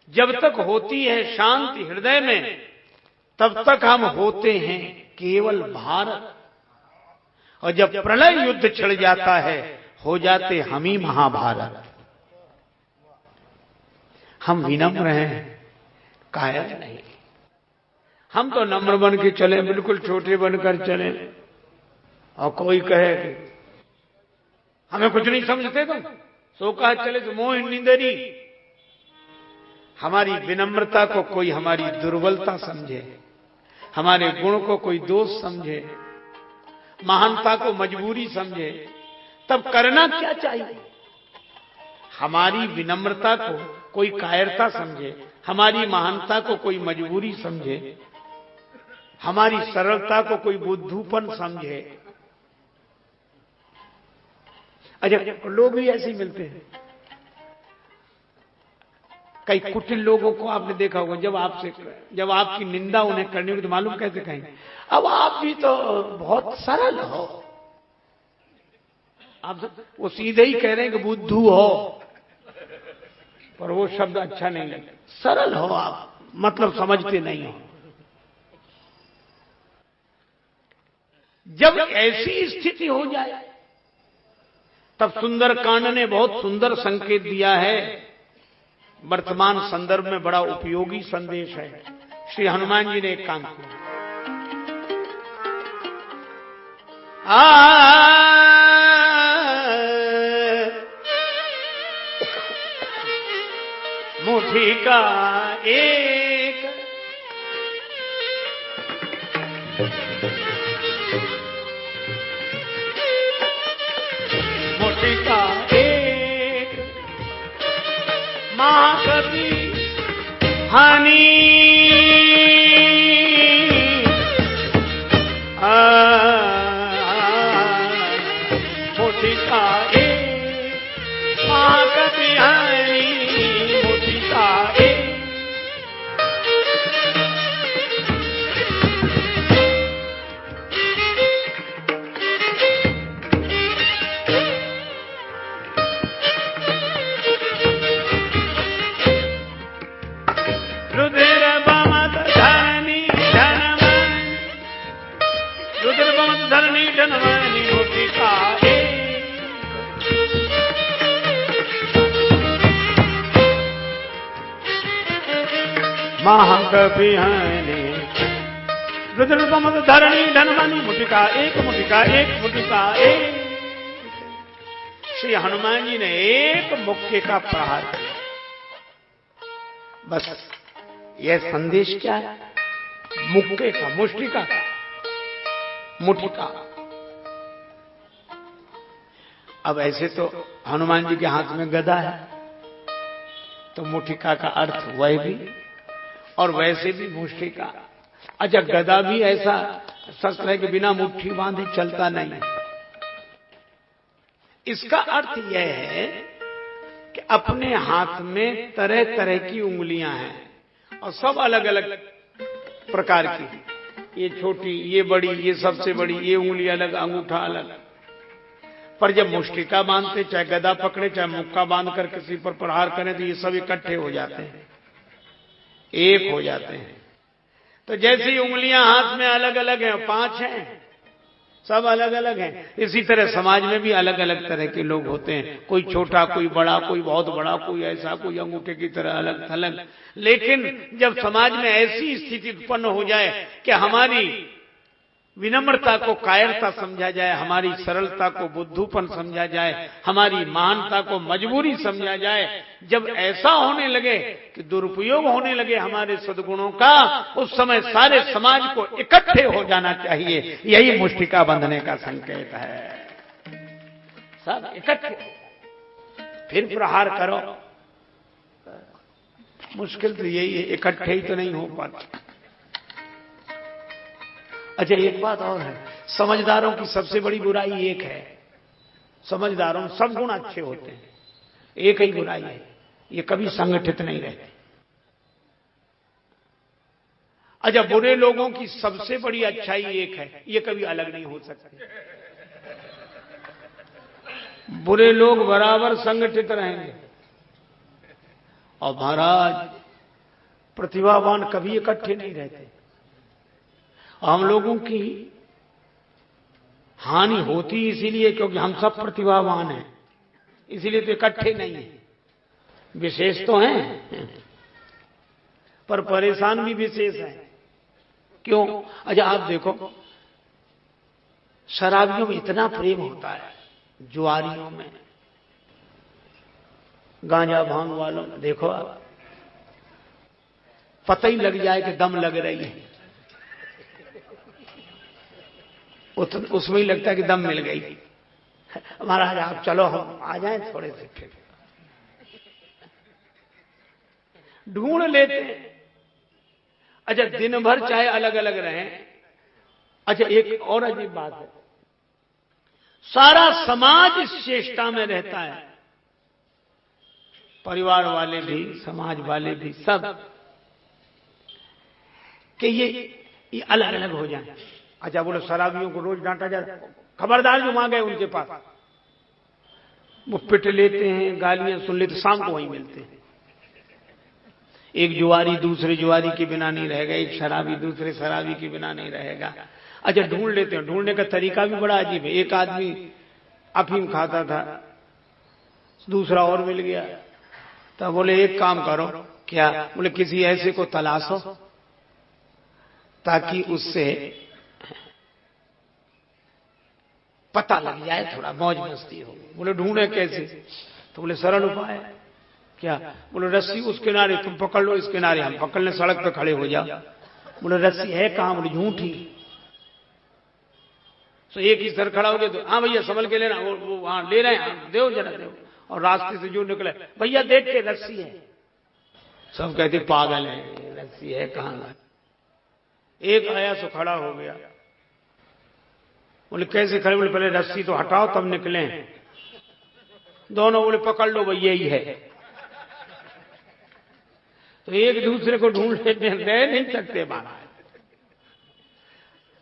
जब तक होती है शांति हृदय में, तब तक हम होते हैं केवल भारत। और जब प्रलय युद्ध छिड़ जाता है, हो जाते हम ही महाभारत। हम विनम्र हैं, कायर नहीं। हम तो नम्र बन के चले, बिल्कुल छोटे बनकर चले, और कोई कहे हमें कुछ नहीं समझते तुम, सो कहा चले तो मोह निंदरी। हमारी विनम्रता को कोई हमारी दुर्बलता समझे, हमारे गुण को कोई दोष समझे, महानता को मजबूरी समझे, तब करना क्या चाहिए? हमारी विनम्रता को कोई कायरता समझे, हमारी महानता को कोई मजबूरी समझे, हमारी सरलता को कोई बुद्धूपन समझे। अच्छा, लोग भी ऐसे ही मिलते हैं। कई कुटिल लोगों को आपने देखा होगा, जब आपकी निंदा उन्हें करनी होगी तो मालूम कैसे कहेंगे, अब आप भी तो बहुत सरल हो। आप वो सीधे ही कह रहे हैं कि बुद्धू हो, पर वो शब्द अच्छा नहीं लगता। सरल हो आप, मतलब समझते नहीं हो। जब ऐसी स्थिति हो जाए, तब सुंदर कांड ने बहुत सुंदर संकेत दिया है। वर्तमान संदर्भ में बड़ा उपयोगी संदेश है। श्री हनुमान जी ने एक काम किया। मुट्ठी का एक मुट्ठी का एक महाकवि हनी मुट्ठी का एक महाकवि हनी मुट्ठी का एक महाकवि हनी रुद्र धरणी धनवानी मुटिका एक मुटिका एक मुटिका एक। श्री हनुमान जी ने एक मुक्के का प्रहार किया। बस यह संदेश क्या है? मुक्के का, मुष्टिका का, मुटिका। अब ऐसे तो हनुमान जी के हाथ में गदा है, तो मुटिका का अर्थ वह भी और वैसे भी मुष्टिका। अच्छा, गदा भी ऐसा शस्त्र है कि बिना मुट्ठी बांधे चलता नहीं। इसका अर्थ यह है कि अपने हाथ में तरह तरह की उंगलियां हैं और सब अलग अलग प्रकार की। ये छोटी, ये बड़ी, ये सबसे बड़ी, ये उंगली अलग, अंगूठा अलग। पर जब मुष्टिका बांधते, चाहे गदा पकड़े चाहे मुक्का बांधकर किसी पर प्रहार करें, तो ये सब इकट्ठे हो जाते हैं, एक हो जाते हैं। तो जैसी उंगलियां हाथ में अलग अलग हैं, 5 हैं, सब अलग अलग हैं, इसी तरह समाज में भी अलग अलग तरह के लोग होते हैं। कोई छोटा, कोई बड़ा, कोई बहुत बड़ा, कोई ऐसा, कोई अंगूठे की तरह अलग थलग। लेकिन जब समाज में ऐसी स्थिति उत्पन्न हो जाए कि हमारी विनम्रता को कायरता समझा जाए, हमारी सरलता को बुद्धूपन समझा जाए, हमारी महानता को मजबूरी समझा जाए, जब ऐसा होने लगे कि दुरुपयोग होने लगे हमारे सद्गुणों का, उस समय सारे समाज को इकट्ठे हो जाना चाहिए। यही मुष्टिका बंधने का संकेत है। सब इकट्ठे, फिर प्रहार करो। मुश्किल तो यही है, इकट्ठे ही तो नहीं हो पाता। अच्छा, एक बात और है, समझदारों की सबसे बड़ी बुराई एक है। समझदारों में सब गुण अच्छे होते हैं, एक ही बुराई है, ये कभी संगठित नहीं रहते। अच्छा, बुरे लोगों की सबसे बड़ी अच्छाई एक है, ये कभी अलग नहीं हो सकते। बुरे लोग बराबर संगठित रहेंगे और महाराज प्रतिभावान कभी इकट्ठे नहीं रहते। हम लोगों की हानि होती इसीलिए क्योंकि हम सब प्रतिभावान हैं, इसीलिए तो इकट्ठे नहीं हैं। विशेष तो हैं पर परेशान भी विशेष हैं। क्यों? अच्छा आप देखो, शराबियों में इतना प्रेम होता है, जुआरियों में, गांजा भांग वालों में देखो आप, पता ही लग जाए कि दम लग रही है, उसमें ही लगता है कि दम मिल गई। महाराज आप चलो हम आ जाएं थोड़े से, फिर ढूंढ लेते हैं। अच्छा दिन भर चाहे अलग अलग रहें। अच्छा एक और अजीब बात है, सारा समाज इस चेष्टा में रहता है, परिवार वाले भी, समाज वाले भी, सब कि ये अलग अलग हो जाए। अच्छा बोलो शराबियों को रोज डांटा जाए, खबरदार जो वहां गए उनके पास, वो पिट लेते हैं, गालियां सुन लेते, शाम को वहीं मिलते हैं। एक जुआरी दूसरे जुआरी के बिना नहीं रहेगा, एक शराबी दूसरे शराबी के बिना नहीं रहेगा। अच्छा ढूंढ लेते हैं, ढूंढने का तरीका भी बड़ा अजीब है। एक आदमी अफीम खाता था, दूसरा और मिल गया, तो बोले एक काम करो, क्या? बोले किसी ऐसे को तलाशो ताकि उससे पता लग जाए, थोड़ा मौज मस्ती हो। बोले ढूंढे कैसे? तो बोले सरल उपाय है। क्या? बोले रस्सी उस किनारे, तुम पकड़ लो इस किनारे, हम पकड़ लें, सड़क पे खड़े हो जाओ। बोले रस्सी है कहां? बोले झूठी। तो एक ही सर खड़ा हो गया, तो हाँ भैया संभल के लेना, वो वहां ले रहे हैं, दो जरा दो। और रास्ते से जो निकले, भैया देख के रस्सी है। सब कहते पागल है, रस्सी है कहां? एक आया तो खड़ा हो गया। बोले कैसे खड़े? बोले पहले रस्सी तो हटाओ तब निकले। दोनों बोले पकड़ लो भैया ही है। तो एक दूसरे को ढूंढने रह नहीं सकते महाराज।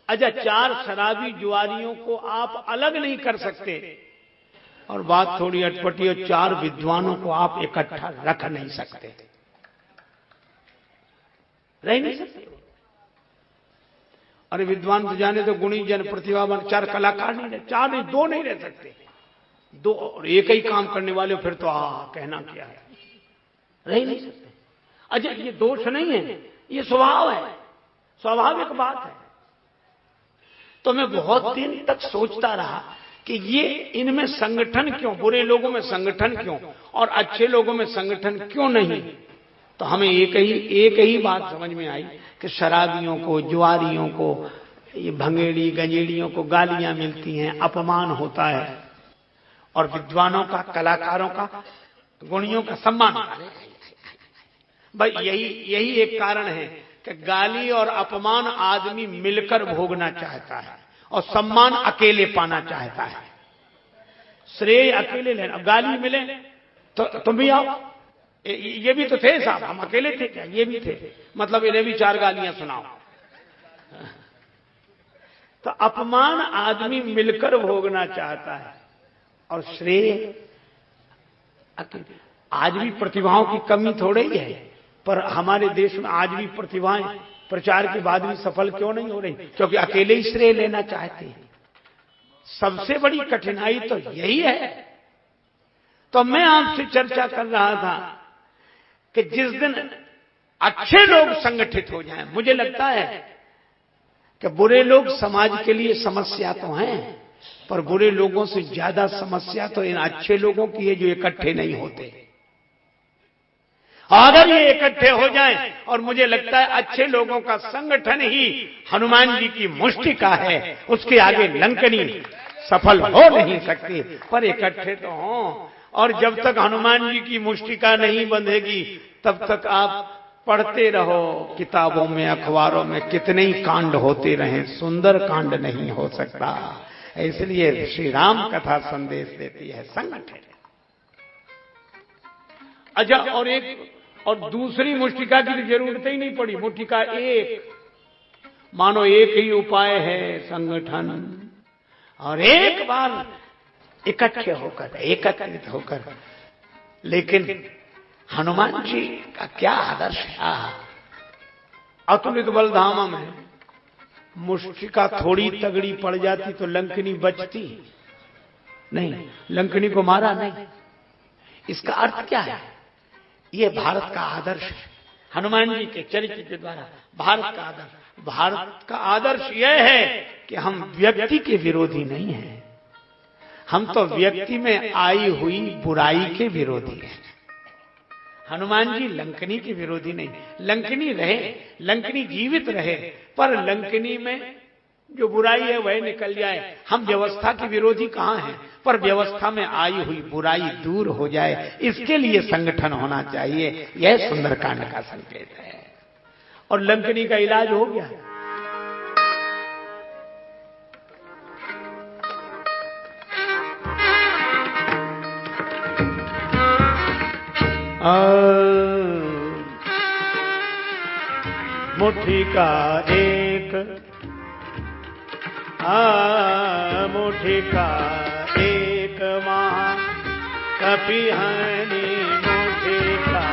अच्छा चार शराबी जुआरियों को आप अलग नहीं कर सकते, और बात थोड़ी अटपटी, और चार विद्वानों को आप इकट्ठा रख नहीं सकते, रह नहीं सकते। अरे विद्वान तो जाने तो गुणी जन प्रतिभावान, चार कलाकार नहीं रह, चार नहीं, दो नहीं रह सकते। दो और एक ही काम करने वाले फिर तो कहना क्या है, रह नहीं सकते। अच्छा ये दोष नहीं है, ये स्वभाव है, स्वाभाविक बात है। तो मैं बहुत दिन तक सोचता रहा कि ये इनमें संगठन क्यों, बुरे लोगों में संगठन क्यों और अच्छे लोगों में संगठन क्यों नहीं। तो हमें एक ही बात समझ में आई कि शराबियों को, जुआरियों को, ये भंगेड़ी गंजेड़ियों को गालियां मिलती हैं, अपमान होता है, और विद्वानों का, कलाकारों का, गुणियों का सम्मान। भाई यही एक कारण है कि गाली और अपमान आदमी मिलकर भोगना चाहता है और सम्मान अकेले पाना चाहता है। श्रेय अकेले लेना, गाली मिले तो तुम भी आओ, ये भी तो थे साहब, हम अकेले थे क्या? ये भी थे, मतलब इन्हें भी चार गालियां सुनाओ। तो अपमान आदमी मिलकर भोगना चाहता है और श्रेय अकेले। आज भी प्रतिभाओं की कमी थोड़ी ही है, पर हमारे देश में आज भी प्रतिभाएं प्रचार के बाद भी सफल क्यों नहीं हो रही? क्योंकि अकेले ही श्रेय लेना चाहते हैं। सबसे बड़ी कठिनाई तो यही है। तो मैं आपसे चर्चा कर रहा था कि जिस दिन अच्छे लोग संगठित हो जाएं, मुझे लगता है कि बुरे लोग समाज के लिए समस्या तो हैं, पर बुरे लोगों से ज्यादा समस्या तो इन अच्छे लोगों की है जो इकट्ठे नहीं होते। अगर ये इकट्ठे हो जाएं, और मुझे लगता है अच्छे लोगों का संगठन ही हनुमान जी की मुष्टिका है, उसके आगे लंकनी सफल हो नहीं सकती, पर इकट्ठे तो हों। और जब तक हनुमान जी की मुष्टिका नहीं बंधेगी तब तक आप पढ़ते रहो किताबों में, अखबारों में, कितने ही कांड होते रहें, सुंदर कांड नहीं हो सकता। इसलिए श्री राम कथा संदेश देती है संगठन। अच्छा और दूसरी मुष्टिका की जरूरत ही नहीं पड़ी। मुष्टिका एक, मानो एक ही उपाय है संगठन, और एक बार इकट्ठे होकर, एकत्रित होकर। लेकिन हनुमान जी का क्या आदर्श है। अतुलित बलधामा में मुष्टिका थोड़ी तगड़ी पड़ जाती तो लंकनी बचती नहीं, लंकनी को मारा नहीं। इसका अर्थ क्या है? ये भारत का आदर्श है। हनुमान जी के चरित्र के द्वारा भारत का आदर्श, भारत का आदर्श यह है कि हम व्यक्ति के विरोधी नहीं हैं, हम तो व्यक्ति में आई हुई बुराई के विरोधी हैं। हनुमान जी लंकनी के विरोधी नहीं, लंकनी रहे, लंकनी जीवित रहे, पर लंकनी में जो बुराई है वह निकल जाए। हम व्यवस्था के विरोधी कहाँ हैं, पर व्यवस्था में आई हुई बुराई दूर हो जाए, इसके लिए संगठन होना चाहिए। यह सुंदरकांड का संकेत है। और लंकनी का इलाज हो गया। मुट्ठी का एक, मुट्ठी का एक महा कपिहानी, मुट्ठी का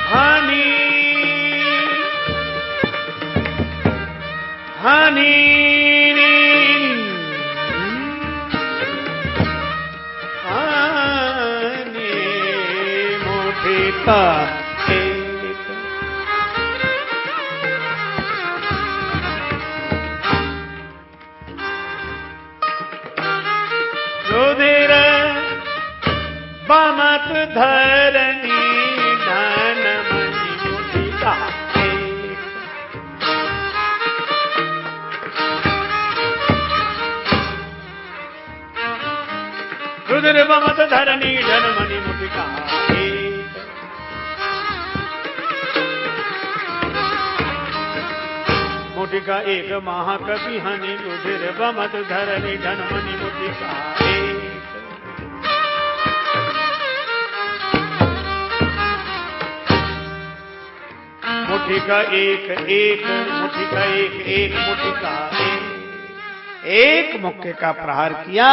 हानि, हानि का एक, रुधिर बमत धरनी, धन मणि मुट्ठी का एक, रुधिर बमत धरनी, धन मणि मुट्ठी का एक, मुट्ठी का एक महाकपि हानि, रुधिर बमत धरनी, धन मणि मुट्ठी का एक, मुट्ठी का एक, एक मुट्ठी का एक, एक मुट्ठी का एक मुक्के का प्रहार किया,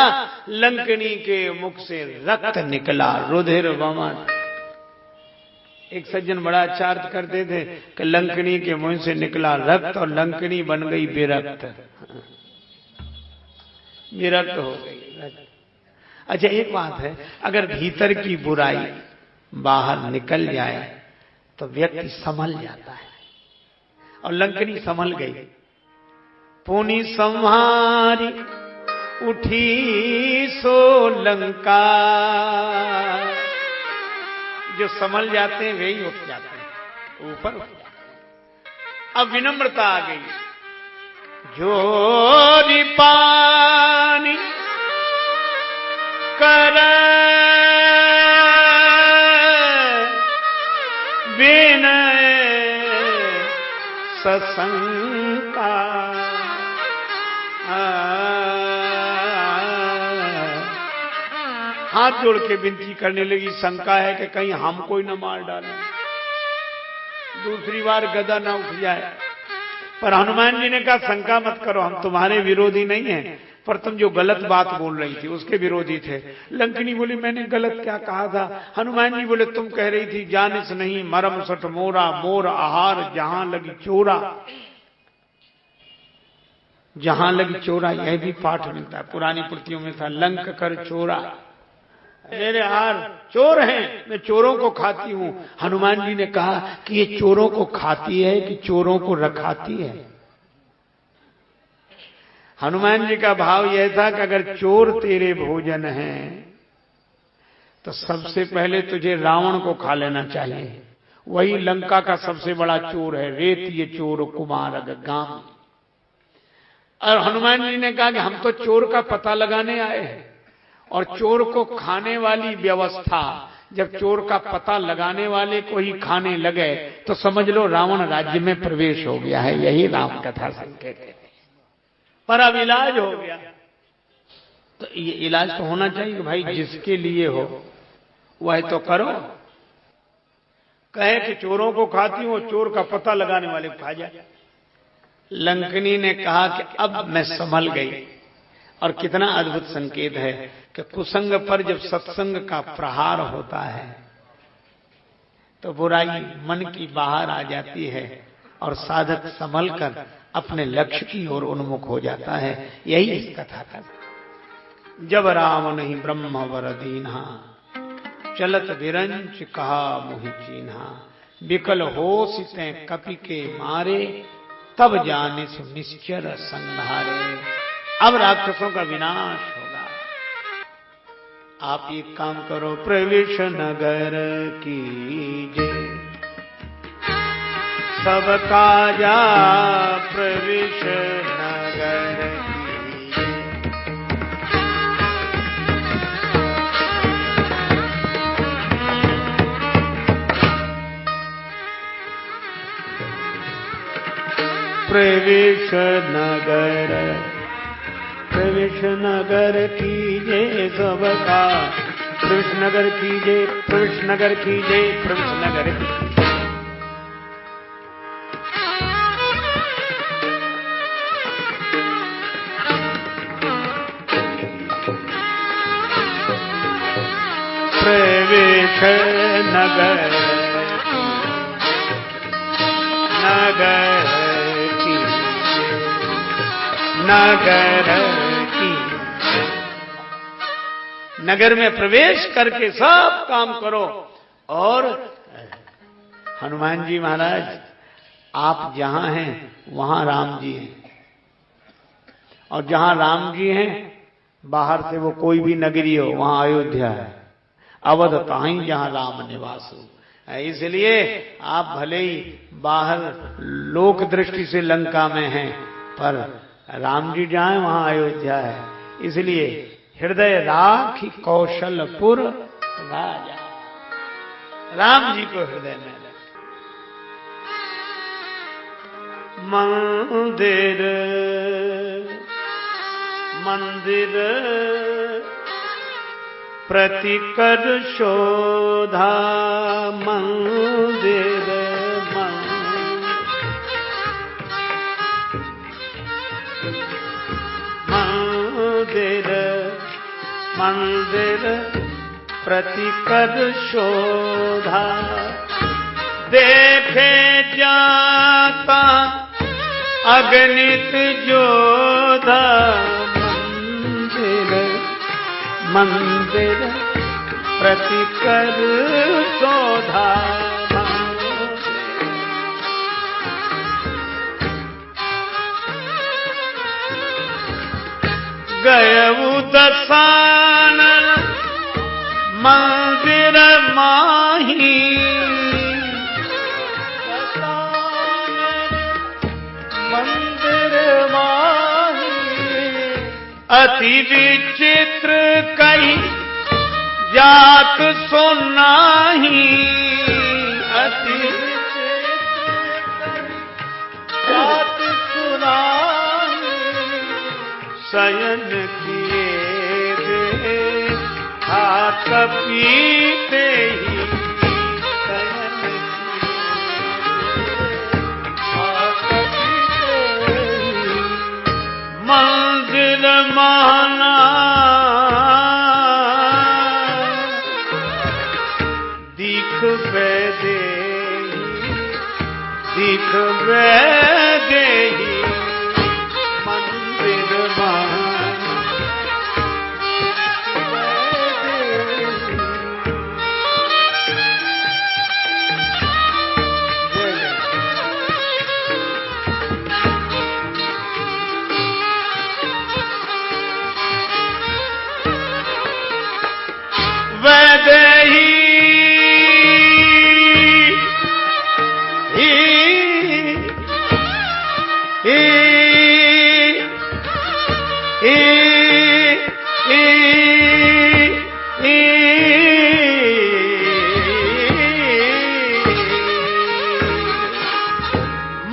लंकनी के मुख से रक्त निकला, रुधिर बमत। एक सज्जन बड़ा अच्छा अर्थ करते थे कि लंकनी के मुंह से निकला रक्त और लंकनी बन गई विरक्त, विरक्त हो गई। अच्छा एक बात है, अगर भीतर की बुराई बाहर निकल जाए तो व्यक्ति संभल जाता है, और लंकनी संभल गई। पुनि संहारी उठी सो लंका, जो संभल जाते हैं वही उठ जाते हैं, ऊपर उठ जाते हैं। अब विनम्रता आ गई। जोरी पानी कर विनय सशंका, हाथ जोड़ के विनती करने लगी, शंका है कि कहीं हमको ही न मार डाले, दूसरी बार गदा ना उठ जाए। पर हनुमान जी ने कहा शंका मत करो, हम तुम्हारे विरोधी नहीं हैं, पर तुम जो गलत बात बोल रही थी उसके विरोधी थे। लंकनी बोली मैंने गलत क्या कहा था? हनुमान जी बोले तुम कह रही थी जानिस नहीं मरम सठ मोरा, मोर आहार जहां लगी चोरा। जहां लगी चोरा, यह भी पाठ मिलता है, पुरानी पुर्तियों में था, लंक कर चोरा, मेरे हार चोर हैं, मैं चोरों को खाती हूं। हनुमान जी ने कहा कि ये चोरों को खाती है कि चोरों को रखाती है? हनुमान जी का भाव यह था कि अगर चोर तेरे भोजन हैं तो सबसे पहले तुझे रावण को खा लेना चाहिए, वही लंका का सबसे बड़ा चोर है, रेत ये चोर कुमार गांव। और हनुमान जी ने कहा कि हम तो चोर का पता लगाने आए हैं, और चोर को खाने वाली व्यवस्था, जब चोर का पता लगाने वाले को ही खाने लगे तो समझ लो रावण राज्य में प्रवेश हो गया है। यही राम कथा संकेत है। पर अब इलाज हो गया, तो ये इलाज तो होना चाहिए कि भाई जिसके लिए हो वह तो करो। कहे कि चोरों को खाती हूं, चोर का पता लगाने वाले को खा जाए। लंकनी ने कहा कि अब मैं संभल गई। और कितना अद्भुत संकेत है कि कुसंग पर जब सत्संग का प्रहार होता है तो बुराई मन की बाहर आ जाती है और साधक संभल कर अपने लक्ष्य की ओर उन्मुख हो जाता है। यही इस कथा का। जब राम नहीं ब्रह्म वर दीन्हा, चलत विरंच कहा मोहि चीन्हा, विकल हो सिते कपि के मारे, तब जाने सु निश्चर संहारे। अब राक्षसों का विनाश होगा। आप एक काम करो, प्रवेश नगर कीजिए सब काजा, प्रवेश नगर कीजिए। प्रवेश नगर, प्रवेश नगर कीजिए सबका, प्रवेश नगर कीजिए, प्रवेश नगर कीजिए, प्रवेश नगर कीजिए। प्रवेश नगर, नगर कीजिए, नगर नगर में प्रवेश करके सब काम करो। और हनुमान जी महाराज, आप जहां हैं वहां राम जी हैं, और जहां राम जी हैं बाहर से वो कोई भी नगरी हो, वहां अयोध्या है। अवध ताहीं जहां राम निवास हो। इसलिए आप भले ही बाहर लोक दृष्टि से लंका में हैं, पर राम जी जहां वहां अयोध्या है। इसलिए हृदय राखी कौशलपुर राजा, राम जी को हृदय में रख। मंदिर मंदिर प्रतिकर शोधा, मंदिर मंदिर मंदिर प्रतिकर शोधा, देखे जाता अगणित जोधा। मंदिर मंदिर प्रतिकर शोधा, गयऊ दसानन मंदिर माही, मंदिर माही। अति विचित्र कई जात सुनाही, अति विचित्र जात सुनाही। शयन किए दे हाथ पीते ही, शयन हाथ पीते ही। मंदिर माना दिख दे, दिख दे। मंदिर माना वैदेही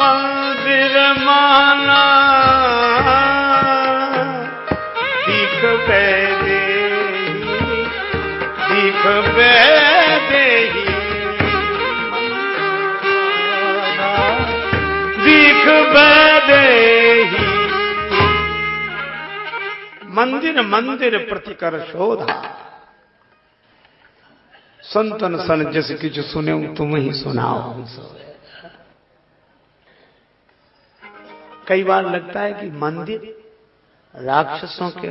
मंदिर माना दिख दे, दिख दे। मंदिर मंदिर मंदिर प्रतिकर शोधा, संतन सन जस किछ सुने तुम ही सुनाओ हम सोए। कई बार लगता है कि मंदिर, राक्षसों के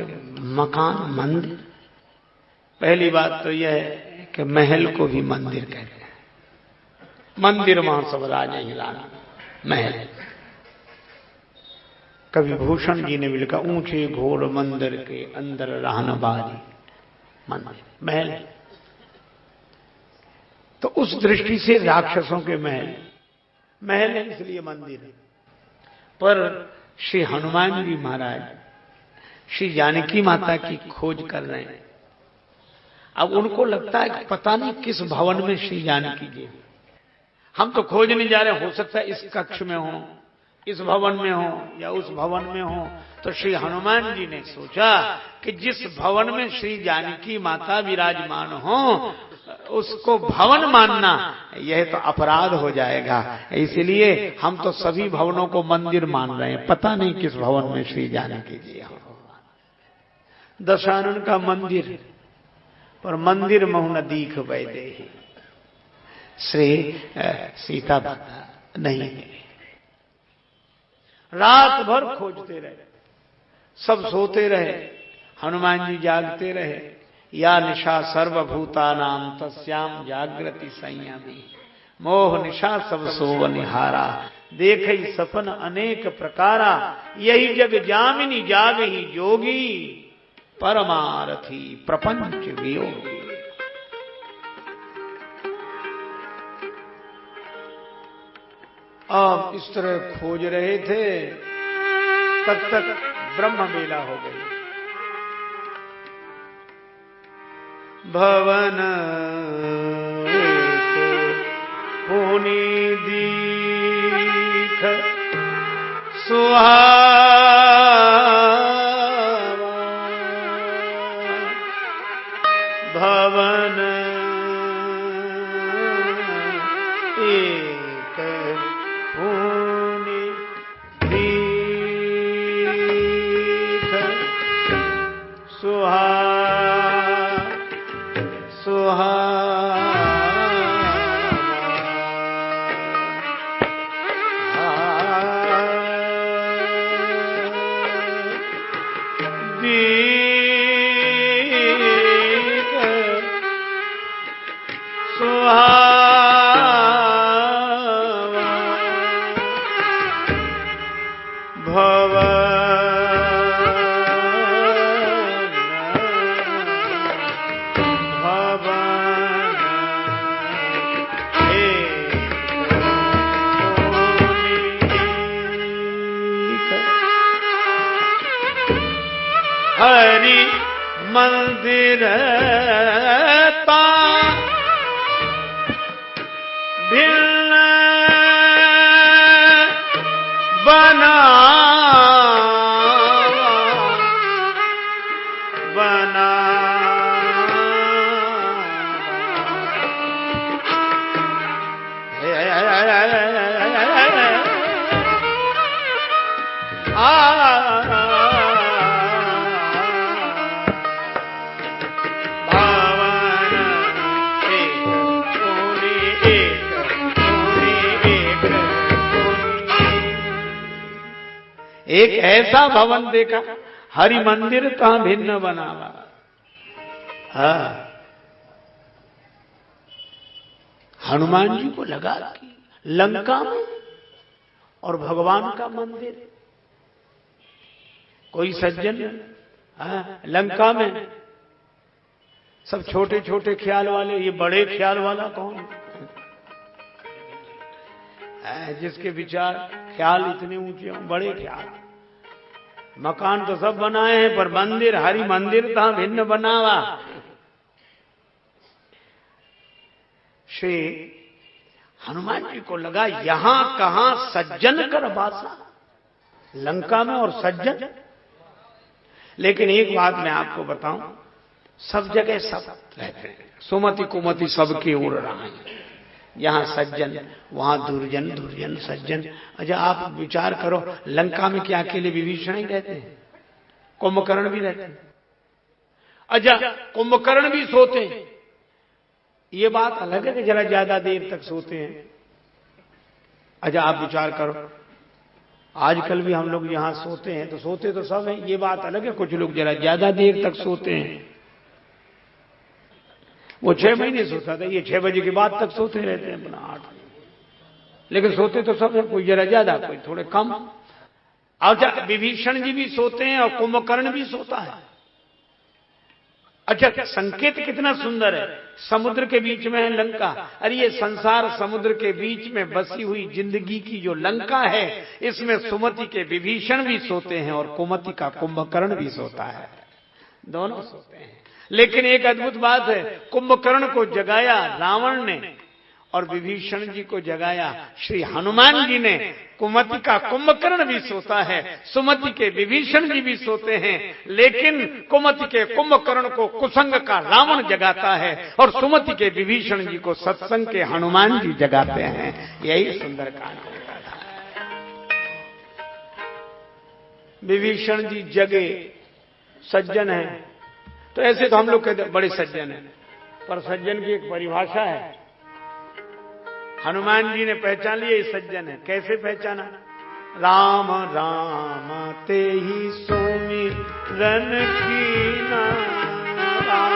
मकान मंदिर। पहली बात तो यह है कि महल को भी मंदिर कहते हैं। मंदिर वहां सब राजा हिलाना महल। कभी भूषण जी ने भी लिखा, ऊंचे घोर मंदिर के अंदर रहन बारी मंदिर महल। तो उस दृष्टि से राक्षसों के महल महल है, इसलिए मंदिर है। पर श्री हनुमान जी महाराज श्री जानकी माता की खोज कर रहे हैं। अब उनको लगता है कि पता नहीं किस भवन में श्री जानकी जी, हम तो खोज नहीं जा रहे, हो सकता है इस कक्ष में हो, इस भवन में हो या उस भवन में हो। तो श्री हनुमान जी ने सोचा कि जिस भवन में श्री जानकी माता विराजमान हो उसको भवन मानना यह तो अपराध हो जाएगा, इसलिए हम तो सभी भवनों को मंदिर मान रहे हैं। पता नहीं किस भवन में श्री जानकी जी हो। दशानन का मंदिर, पर मंदिर महु न दीख वैदे श्री सीता माता नहीं मिली। रात भर खोजते रहे, सब सोते रहे, हनुमान जी जागते रहे। या निशा सर्वभूतानां तस्याम जागृति संयमी, मोह निशा सब सोव निहारा, देखई सपन अनेक प्रकारा, यही जग जामिनी जागही जोगी, परमारथी प्रपंच वियोगी। अब इस तरह खोज रहे थे, तब तक ब्रह्म बेला हो गई। भवन पुनि दीख सुहावा, भवन एक पुनि दीख सुहावा, हरि मंदिर ता भिन्न बना बना एक ऐसा भवन देखा, हरि मंदिर कहां भिन्न बनावा। हाँ, हनुमान जी को लगा कि लंका में और भगवान का मंदिर। कोई सज्जन लंका में सब छोटे छोटे ख्याल वाले, ये बड़े ख्याल वाला कौन? जिसके विचार ख्याल इतने ऊंचे हों, बड़े ख्याल। मकान तो सब बनाए हैं, पर मंदिर, हरि मंदिर कहां भिन्न बनावा। श्री हनुमान जी को लगा यहां कहां सज्जन कर बासा, लंका में और सज्जन। लेकिन एक बात मैं आपको बताऊं, सब जगह सब रहते हैं, सुमति कुमति सबकी उड़ रहा है। यहां सज्जन, वहां दुर्जन, दुर्जन सज्जन। अच्छा, आप विचार करो, लंका में क्या अकेले विभीषण ही रहते हैं? कुंभकर्ण भी रहते हैं। अच्छा, कुंभकर्ण भी सोते हैं, ये बात अलग है कि जरा ज्यादा देर तक सोते हैं। अच्छा, आप विचार करो, आजकल भी हम लोग यहां सोते हैं तो सोते तो सब हैं, ये बात अलग है कुछ लोग जरा ज्यादा देर तक सोते हैं। वो 6 महीने सोता था, ये 6 बजे के बाद तक सोते रहते हैं अपना 8, लेकिन सोते तो सब है, कोई जरा ज्यादा कोई थोड़े कम। अच्छा, विभीषण जी भी सोते हैं और कुंभकर्ण भी सोता है। अच्छा, संकेत कितना सुंदर है, समुद्र के बीच में है लंका। अरे ये संसार समुद्र के बीच में बसी हुई जिंदगी की जो लंका है, इसमें सुमति के विभीषण भी सोते हैं और कुमति का कुंभकर्ण भी सोता है, दोनों सोते हैं। लेकिन एक अद्भुत बात है, कुंभकर्ण को जगाया रावण ने और विभीषण जी को जगाया श्री हनुमान जी ने। कुमति का कुंभकर्ण भी सोता है, सुमति के विभीषण जी भी सोते हैं, लेकिन कुमति के कुंभकर्ण को कुसंग का रावण जगाता है और सुमति के विभीषण जी को सत्संग के हनुमान जी जगाते हैं। यही सुंदर कांड होता था। विभीषण जी जगे, सज्जन है, तो ऐसे तो हम लोग कहते बड़े सज्जन हैं, पर सज्जन की एक परिभाषा है। हनुमान जी ने पहचान लिया ये सज्जन है। कैसे पहचाना? राम राम ते ही सुमिरन कीना, राम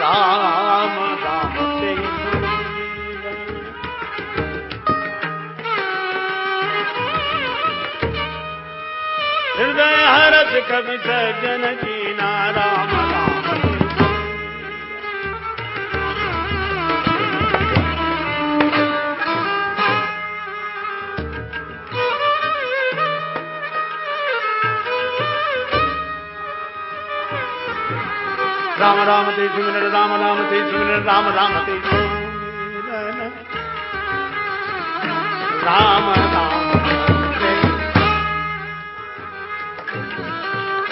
राम राम ते ही सुमिरन। हृदय हरस कवि सज्जन कीना, राम राम राम राम ते सुमिरन, राम राम ते सुमिरन, राम राम ते सुमिरन, राम राम ते।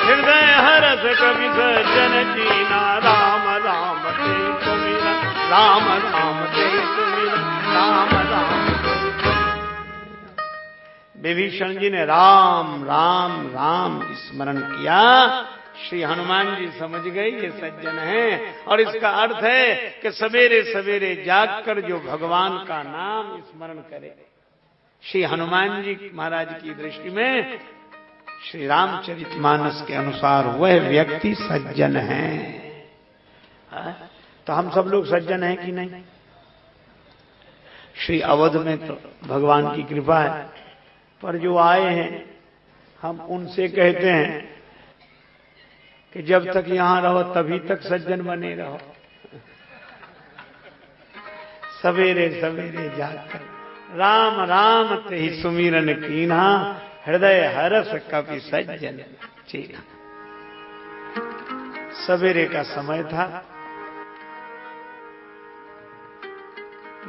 हृदय हरस कवि सज्जन कीना, राम राम ते सुमिरन, राम राम ते सुमिरन, राम राम। विभीषण जी ने राम राम राम स्मरण किया, श्री हनुमान जी समझ गए ये सज्जन हैं। और इसका अर्थ है कि सवेरे सवेरे जागकर जो भगवान का नाम स्मरण करे, श्री हनुमान जी महाराज की दृष्टि में श्री रामचरितमानस के अनुसार वह व्यक्ति सज्जन है। तो हम सब लोग सज्जन हैं कि नहीं? श्री अवध में तो भगवान की कृपा है, पर जो आए हैं हम उनसे कहते हैं कि जब तक यहां रहो तभी तक सज्जन बने रहो। सवेरे सवेरे जाकर राम राम ते ही सुमिरन कीन्हा, हृदय हरस कपि सज्जन चीन्हा। सवेरे का समय था,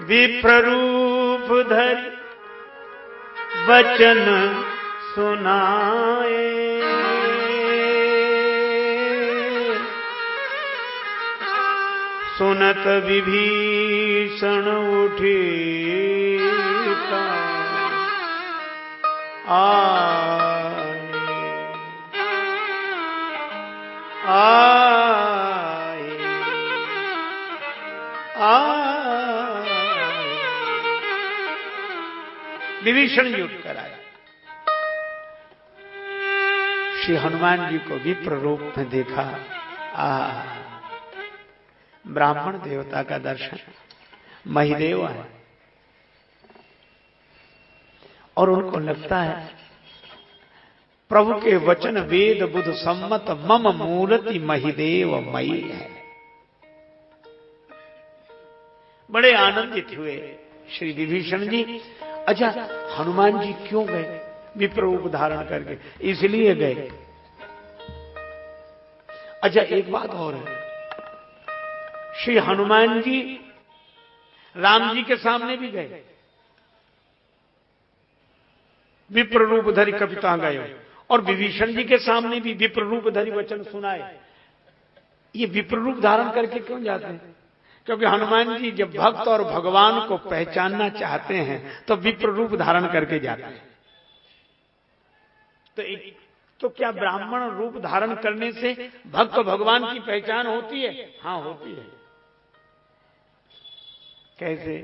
विप्र रूप धरि वचन सुनाए, सुनत विभीषण उठी आए, आए, आए। विभीषण जी उठकर आए, श्री हनुमान जी को विप्र रूप में देखा। ब्राह्मण देवता का दर्शन, महिदेव है, और उनको लगता है प्रभु के वचन वेद बुध सम्मत मम मूर्ति महिदेव मई है। बड़े आनंदित हुए श्री विभीषण जी। अच्छा, हनुमान जी क्यों गए विप्र रूप धारण करके? इसलिए गए। अच्छा, एक बात और है, श्री हनुमान जी राम जी के सामने भी गए, विप्र रूप धरि कपिता गए, और विभीषण जी के सामने भी विप्र रूप धरि वचन सुनाए। ये विप्र रूप धारण करके क्यों जाते हैं? क्योंकि हनुमान जी जब भक्त और भगवान को पहचानना चाहते हैं तो विप्र रूप धारण करके जाते हैं। तो क्या ब्राह्मण रूप धारण करने से भक्त भगवान की पहचान होती है? हाँ, होती है। कैसे?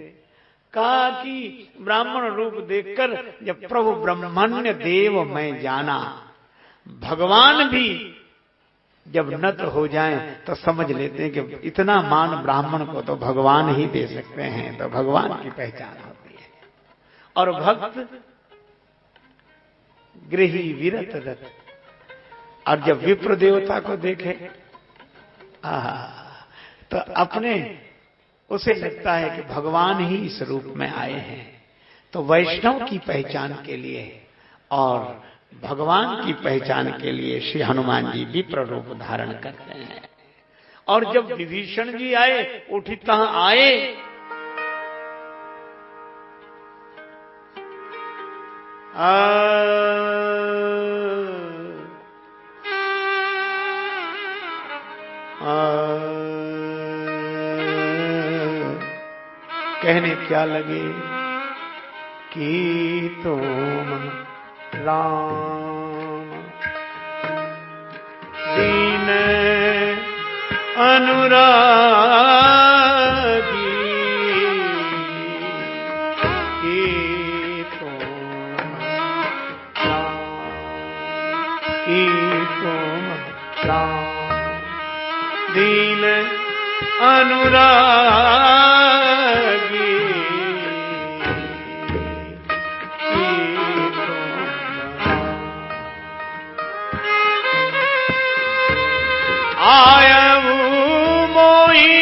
कहा कि ब्राह्मण रूप देखकर जब प्रभु ब्रह्मण्य देव मैं जाना, भगवान भी जब नत हो जाएं तो समझ लेते हैं कि इतना मान ब्राह्मण को तो भगवान ही दे सकते हैं, तो भगवान की पहचान होती है। और भक्त गृही विरत रत, और जब विप्र देवता को देखे तो अपने उसे लगता है कि भगवान ही इस रूप में आए हैं। तो वैष्णव की पहचान के लिए और भगवान की पहचान के लिए श्री हनुमान जी विप्र रूप धारण करते हैं। और जब विभीषण जी आए, उठित आए, कहने क्या लगे कि तुम राम दीन अनुरागी, कि तुम राम दीन अनुरागी, आयऊ मोही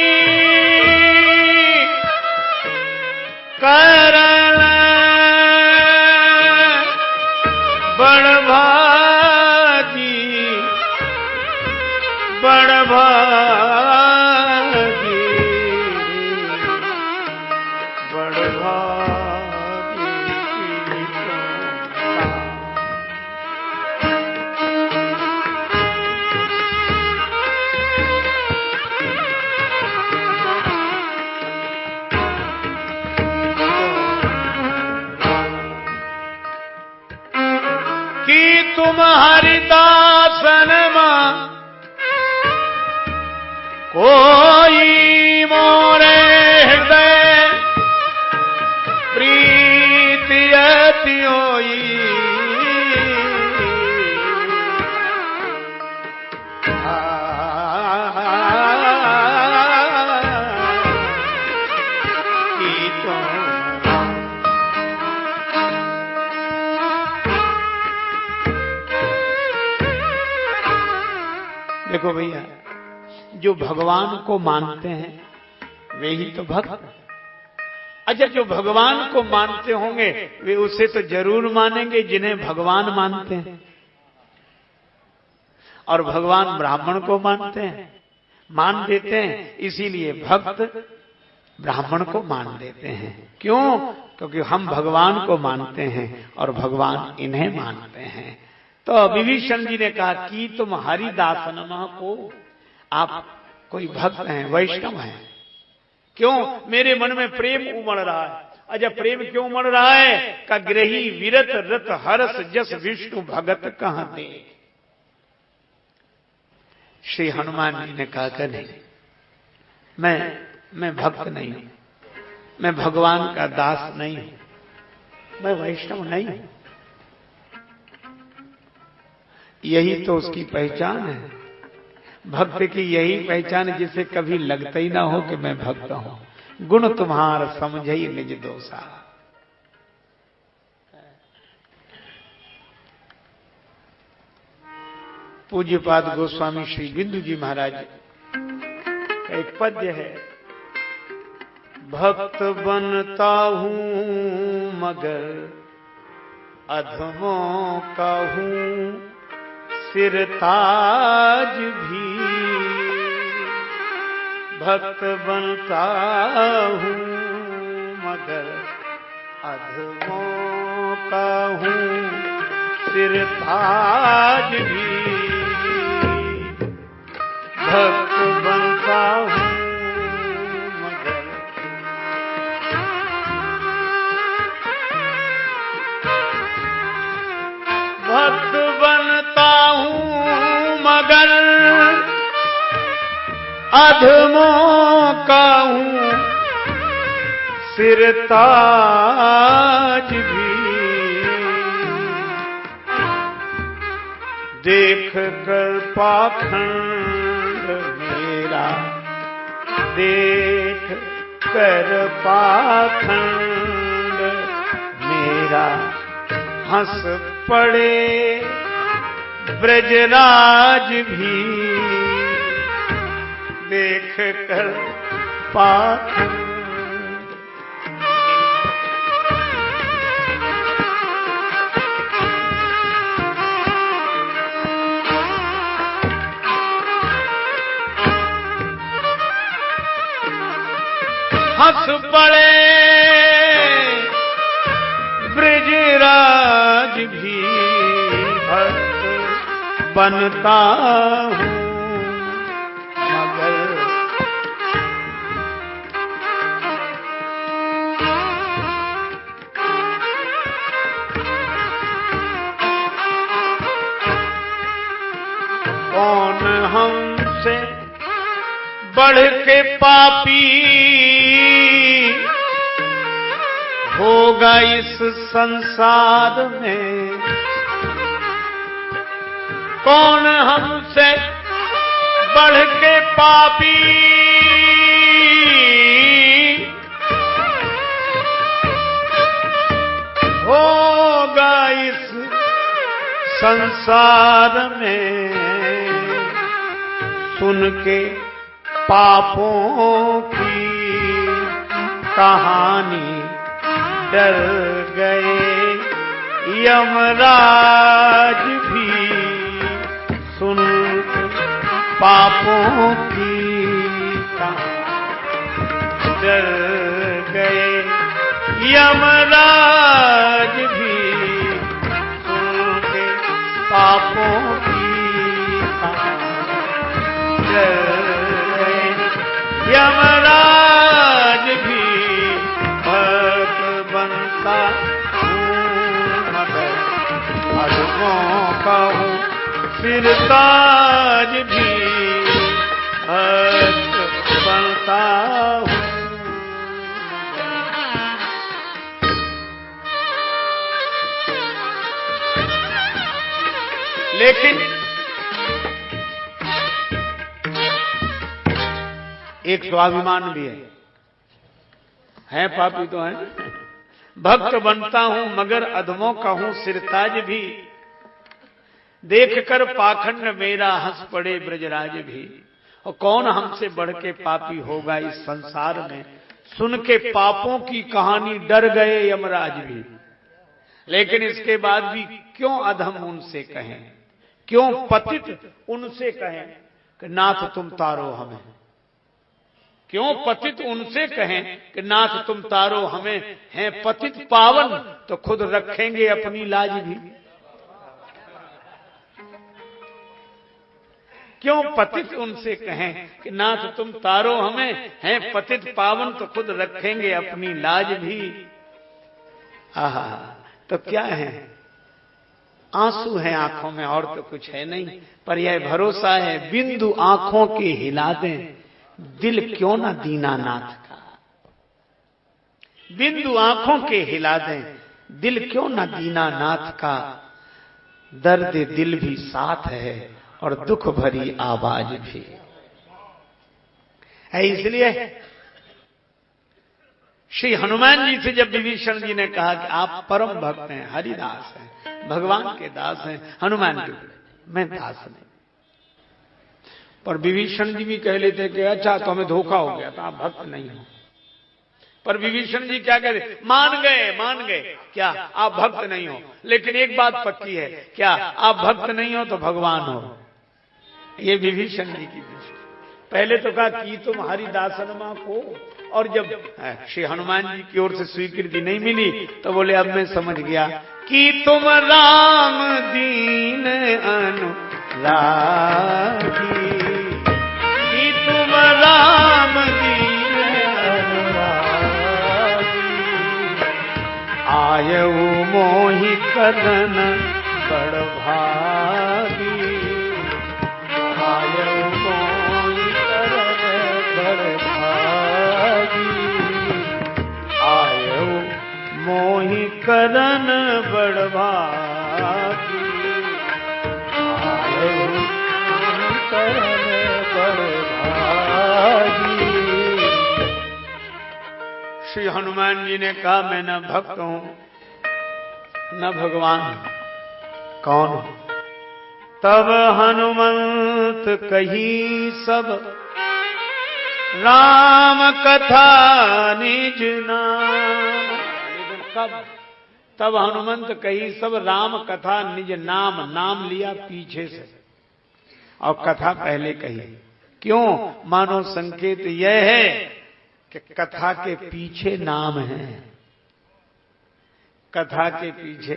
करण बड़भागी, बड़भागी, बड़भागी। कि तुम हरिदासन मां कोई मोरे हृदय प्रीति अति होई, देखो भैया, जो भगवान को मानते हैं वे ही तो भक्त। अच्छा, जो भगवान को मानते होंगे वे उसे तो जरूर मानेंगे जिन्हें भगवान मानते हैं। और भगवान ब्राह्मण को मानते हैं, मान देते हैं, इसीलिए भक्त ब्राह्मण को मान देते हैं। क्यों? क्योंकि हम भगवान को मानते हैं और भगवान इन्हें मानते हैं। तो विभीषण जी ने कहा कि तुम हरिदासनमा को, आप कोई भक्त हैं, वैष्णव हैं। क्यों? मेरे मन में प्रेम उमड़ रहा है। अच्छा, प्रेम क्यों उमड़ रहा है? का ग्रही विरत रत हरस जस विष्णु भगत कहां दे। श्री हनुमान जी ने कहा कि नहीं, मैं भक्त नहीं हूं, मैं भगवान का दास नहीं हूं, मैं वैष्णव नहीं हूं। यही तो उसकी पहचान है, भक्त की यही पहचान है, जिसे कभी लगता ही ना हो कि मैं भक्त हूं। गुण तुम्हार समझे ही निज दोषा। पूज्यपाद गोस्वामी श्री बिंदु जी महाराज का एक पद्य है, भक्त बनता हूं मगर अधमों का हूं सिरताज भी, भक्त बनता हूं मगर अधमों का हूं सिरताज भी, भक्त बनता हूं मगर अधमों का हूं सिरताज भी, देख कर पाखंड मेरा, देख कर पाखंड मेरा, हंस पड़े ब्रजराज भी, देख कर पाखंड। हंस पड़े ब्रजराज भी, भक्त बनता हूं मगर कौन हमसे बढ़ के पापी होगा इस संसार में, कौन हमसे बढ़ के पापी होगा इस संसार में। सुन के पापों की कहानी डर गए यमराज भी, सुन पापों की कहानी डर गए यमराज भी, सुन के पापों की कहानी डर गए यमराज भी, बनता हूँ मगर अधमों का हूँ सिरताज भी, भक्त बनता हूँ। लेकिन एक स्वाभिमान भी है पापी तो है। भक्त बनता हूं मगर अधमों का हूं सिरताज भी, देखकर पाखंड मेरा हंस पड़े ब्रजराज भी। और कौन हमसे बढ़ के पापी होगा इस संसार में, सुन के पापों की कहानी डर गए यमराज भी। लेकिन इसके बाद भी क्यों अधम उनसे कहें, क्यों पतित उनसे कहें कि नाथ तुम तारो हमें, क्यों पतित उनसे कहें कि नाथ तुम तारो हमें, हैं पतित पावन तो खुद रखेंगे अपनी लाज भी। क्यों पतित उनसे कहें कि नाथ तुम तारो हमें, हैं पतित पावन तो खुद रखेंगे अपनी लाज भी। आहा, तो क्या है, आंसू है आंखों में और तो कुछ है नहीं, पर यह भरोसा है बिंदु आंखों के हिला दें दिल क्यों ना दीनानाथ का, बिंदु आंखों के हिला दें दिल क्यों ना दीनानाथ का। दर्द दिल भी साथ है और दुख भरी आवाज भी है। इसलिए श्री हनुमान जी से जब विभीषण जी ने कहा कि आप परम भक्त हैं, हरिदास हैं, भगवान के दास हैं, हनुमान जी मैं दास नहीं, पर विभीषण जी भी कह लेते कि अच्छा तो हमें धोखा हो गया, तो आप भक्त नहीं हो। पर विभीषण जी क्या कहते, मान गए क्या आप भक्त नहीं हो, लेकिन एक बात पक्की है, क्या आप भक्त नहीं हो तो भगवान हो। ये विभीषण जी की दृष्टि। पहले तो कहा कि तुम हरिदासनमा को, और जब श्री हनुमान जी की ओर से स्वीकृति नहीं मिली तो बोले अब मैं समझ गया कि तुम राम दीन अनुरागी, कि तुम राम दीन अनुरागी, आयऊ मोहि करन बड़ भागी, आयऊ मोहि करन शरण बड़भागी, शरण बड़भागी। श्री हनुमान जी ने कहा मैं न भक्त हूं न भगवान, कौन? तब हनुमंत कही सब राम कथा निज नाम। कब? तब हनुमंत कही सब राम कथा निज नाम। नाम लिया पीछे से और कथा पहले कही। क्यों? मानो संकेत यह है कि कथा के पीछे नाम है, कथा के पीछे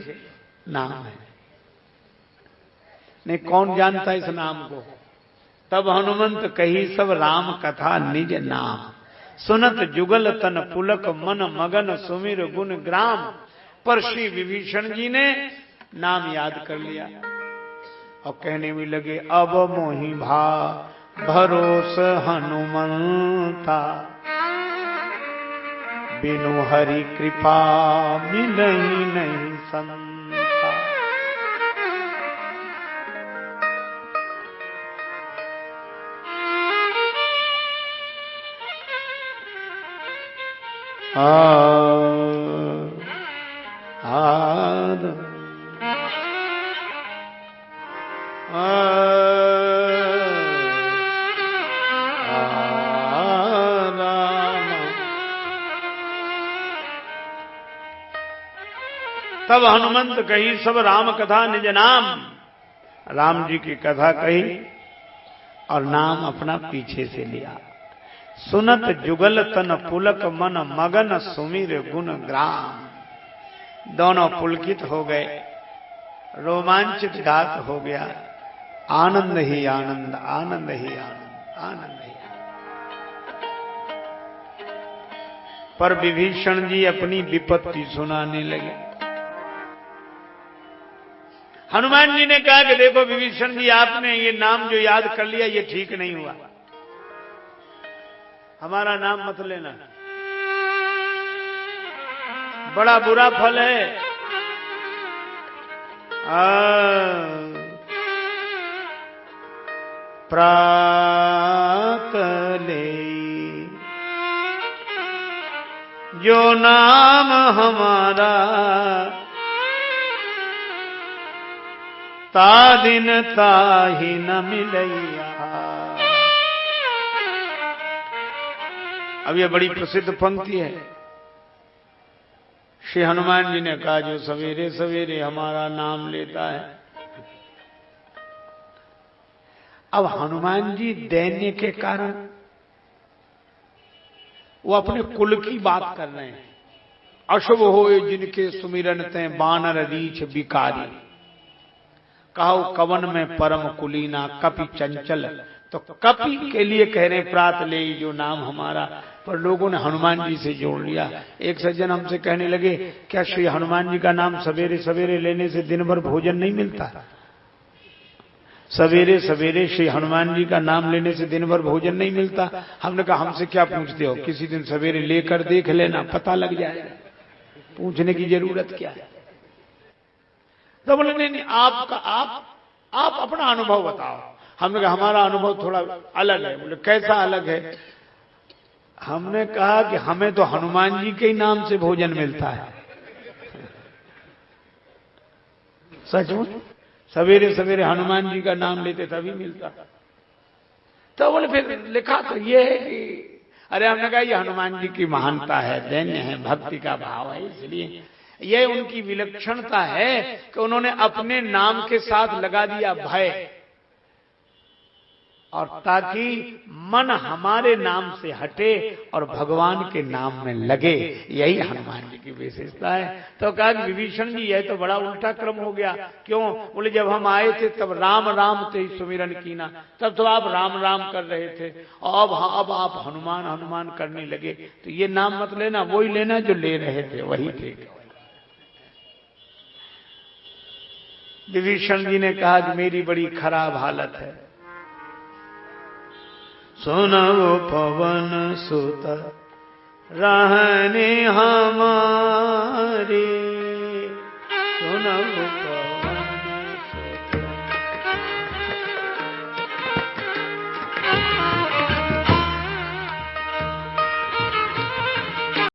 नाम है। नहीं, कौन जानता इस नाम को? तब हनुमंत कही सब राम कथा निज नाम, सुनत जुगल तन पुलक मन मगन सुमिर गुण ग्राम। पर श्री विभीषण जी ने नाम याद कर लिया और कहने में लगे अब मोहि भा भरोस हनुमंता, बिनु हरि कृपा मिलहि नहीं संता। तब हनुमंत कही सब राम कथा निज नाम। राम जी की कथा कही और नाम अपना पीछे से लिया। सुनत जुगल तन पुलक मन मगन सुमिर गुण ग्राम। दोनों पुलकित हो गए, रोमांचित घात हो गया। आनंद ही आनंद, आनंद ही आनंद, आनंद ही आनंद। पर विभीषण जी अपनी विपत्ति सुनाने लगे। हनुमान जी ने कहा कि देखो विभीषण जी, आपने ये नाम जो याद कर लिया ये ठीक नहीं हुआ, हमारा नाम मत लेना, बड़ा बुरा फल है। प्रातले जो नाम हमारा, ता दिन ताहि न मिलैया। अब यह बड़ी प्रसिद्ध पंक्ति है। श्री हनुमान जी ने कहा जो सवेरे सवेरे हमारा नाम लेता है। अब हनुमान जी दैन्य के कारण वो अपने कुल की बात कर रहे हैं। अशुभ होए जिनके सुमिरन ते बानर रीछ बिकारी, कहो कवन में परम कुलीना कपि चंचल। तो कपि के लिए कह रहे प्रात ले जो नाम हमारा, पर लोगों ने हनुमान जी से जोड़ लिया। एक सज्जन हमसे कहने लगे क्या श्री हनुमान जी का नाम सवेरे सवेरे लेने से दिन भर भोजन नहीं मिलता? सवेरे सवेरे श्री हनुमान जी का नाम लेने से दिन भर भोजन नहीं मिलता? हमने कहा हमसे क्या पूछते हो, किसी दिन सवेरे लेकर देख लेना, पता लग जाएगा, पूछने की जरूरत क्या है। तो बोले नहीं, आपका आप अपना अनुभव बताओ। हमने कहा हमारा अनुभव थोड़ा अलग है। बोले कैसा अलग है? हमने कहा कि हमें तो हनुमान जी के ही नाम से भोजन मिलता है। सचमुच सवेरे सवेरे हनुमान जी का नाम लेते तभी मिलता। तो बोले फिर लिखा तो ये है कि अरे हमने कहा ये हनुमान जी की महानता है, दैन्य है, भक्ति का भाव है, इसलिए ये उनकी विलक्षणता है कि उन्होंने अपने नाम के साथ लगा दिया भय, और ताकि मन हमारे नाम से हटे और भगवान के नाम में लगे। यही हनुमान जी की विशेषता है। तो कहा विभीषण जी यह तो बड़ा उल्टा क्रम हो गया। क्यों? बोले जब हम आए थे तब राम राम ते सुमिरन कीना, तब तो आप राम राम कर रहे थे, अब आप हनुमान हनुमान करने लगे। तो ये नाम मत लेना, वही लेना जो ले रहे थे, वही ठीक। विभीषण जी ने कहा कि मेरी बड़ी खराब हालत है। सुनो पवन सुत रहने हमारे,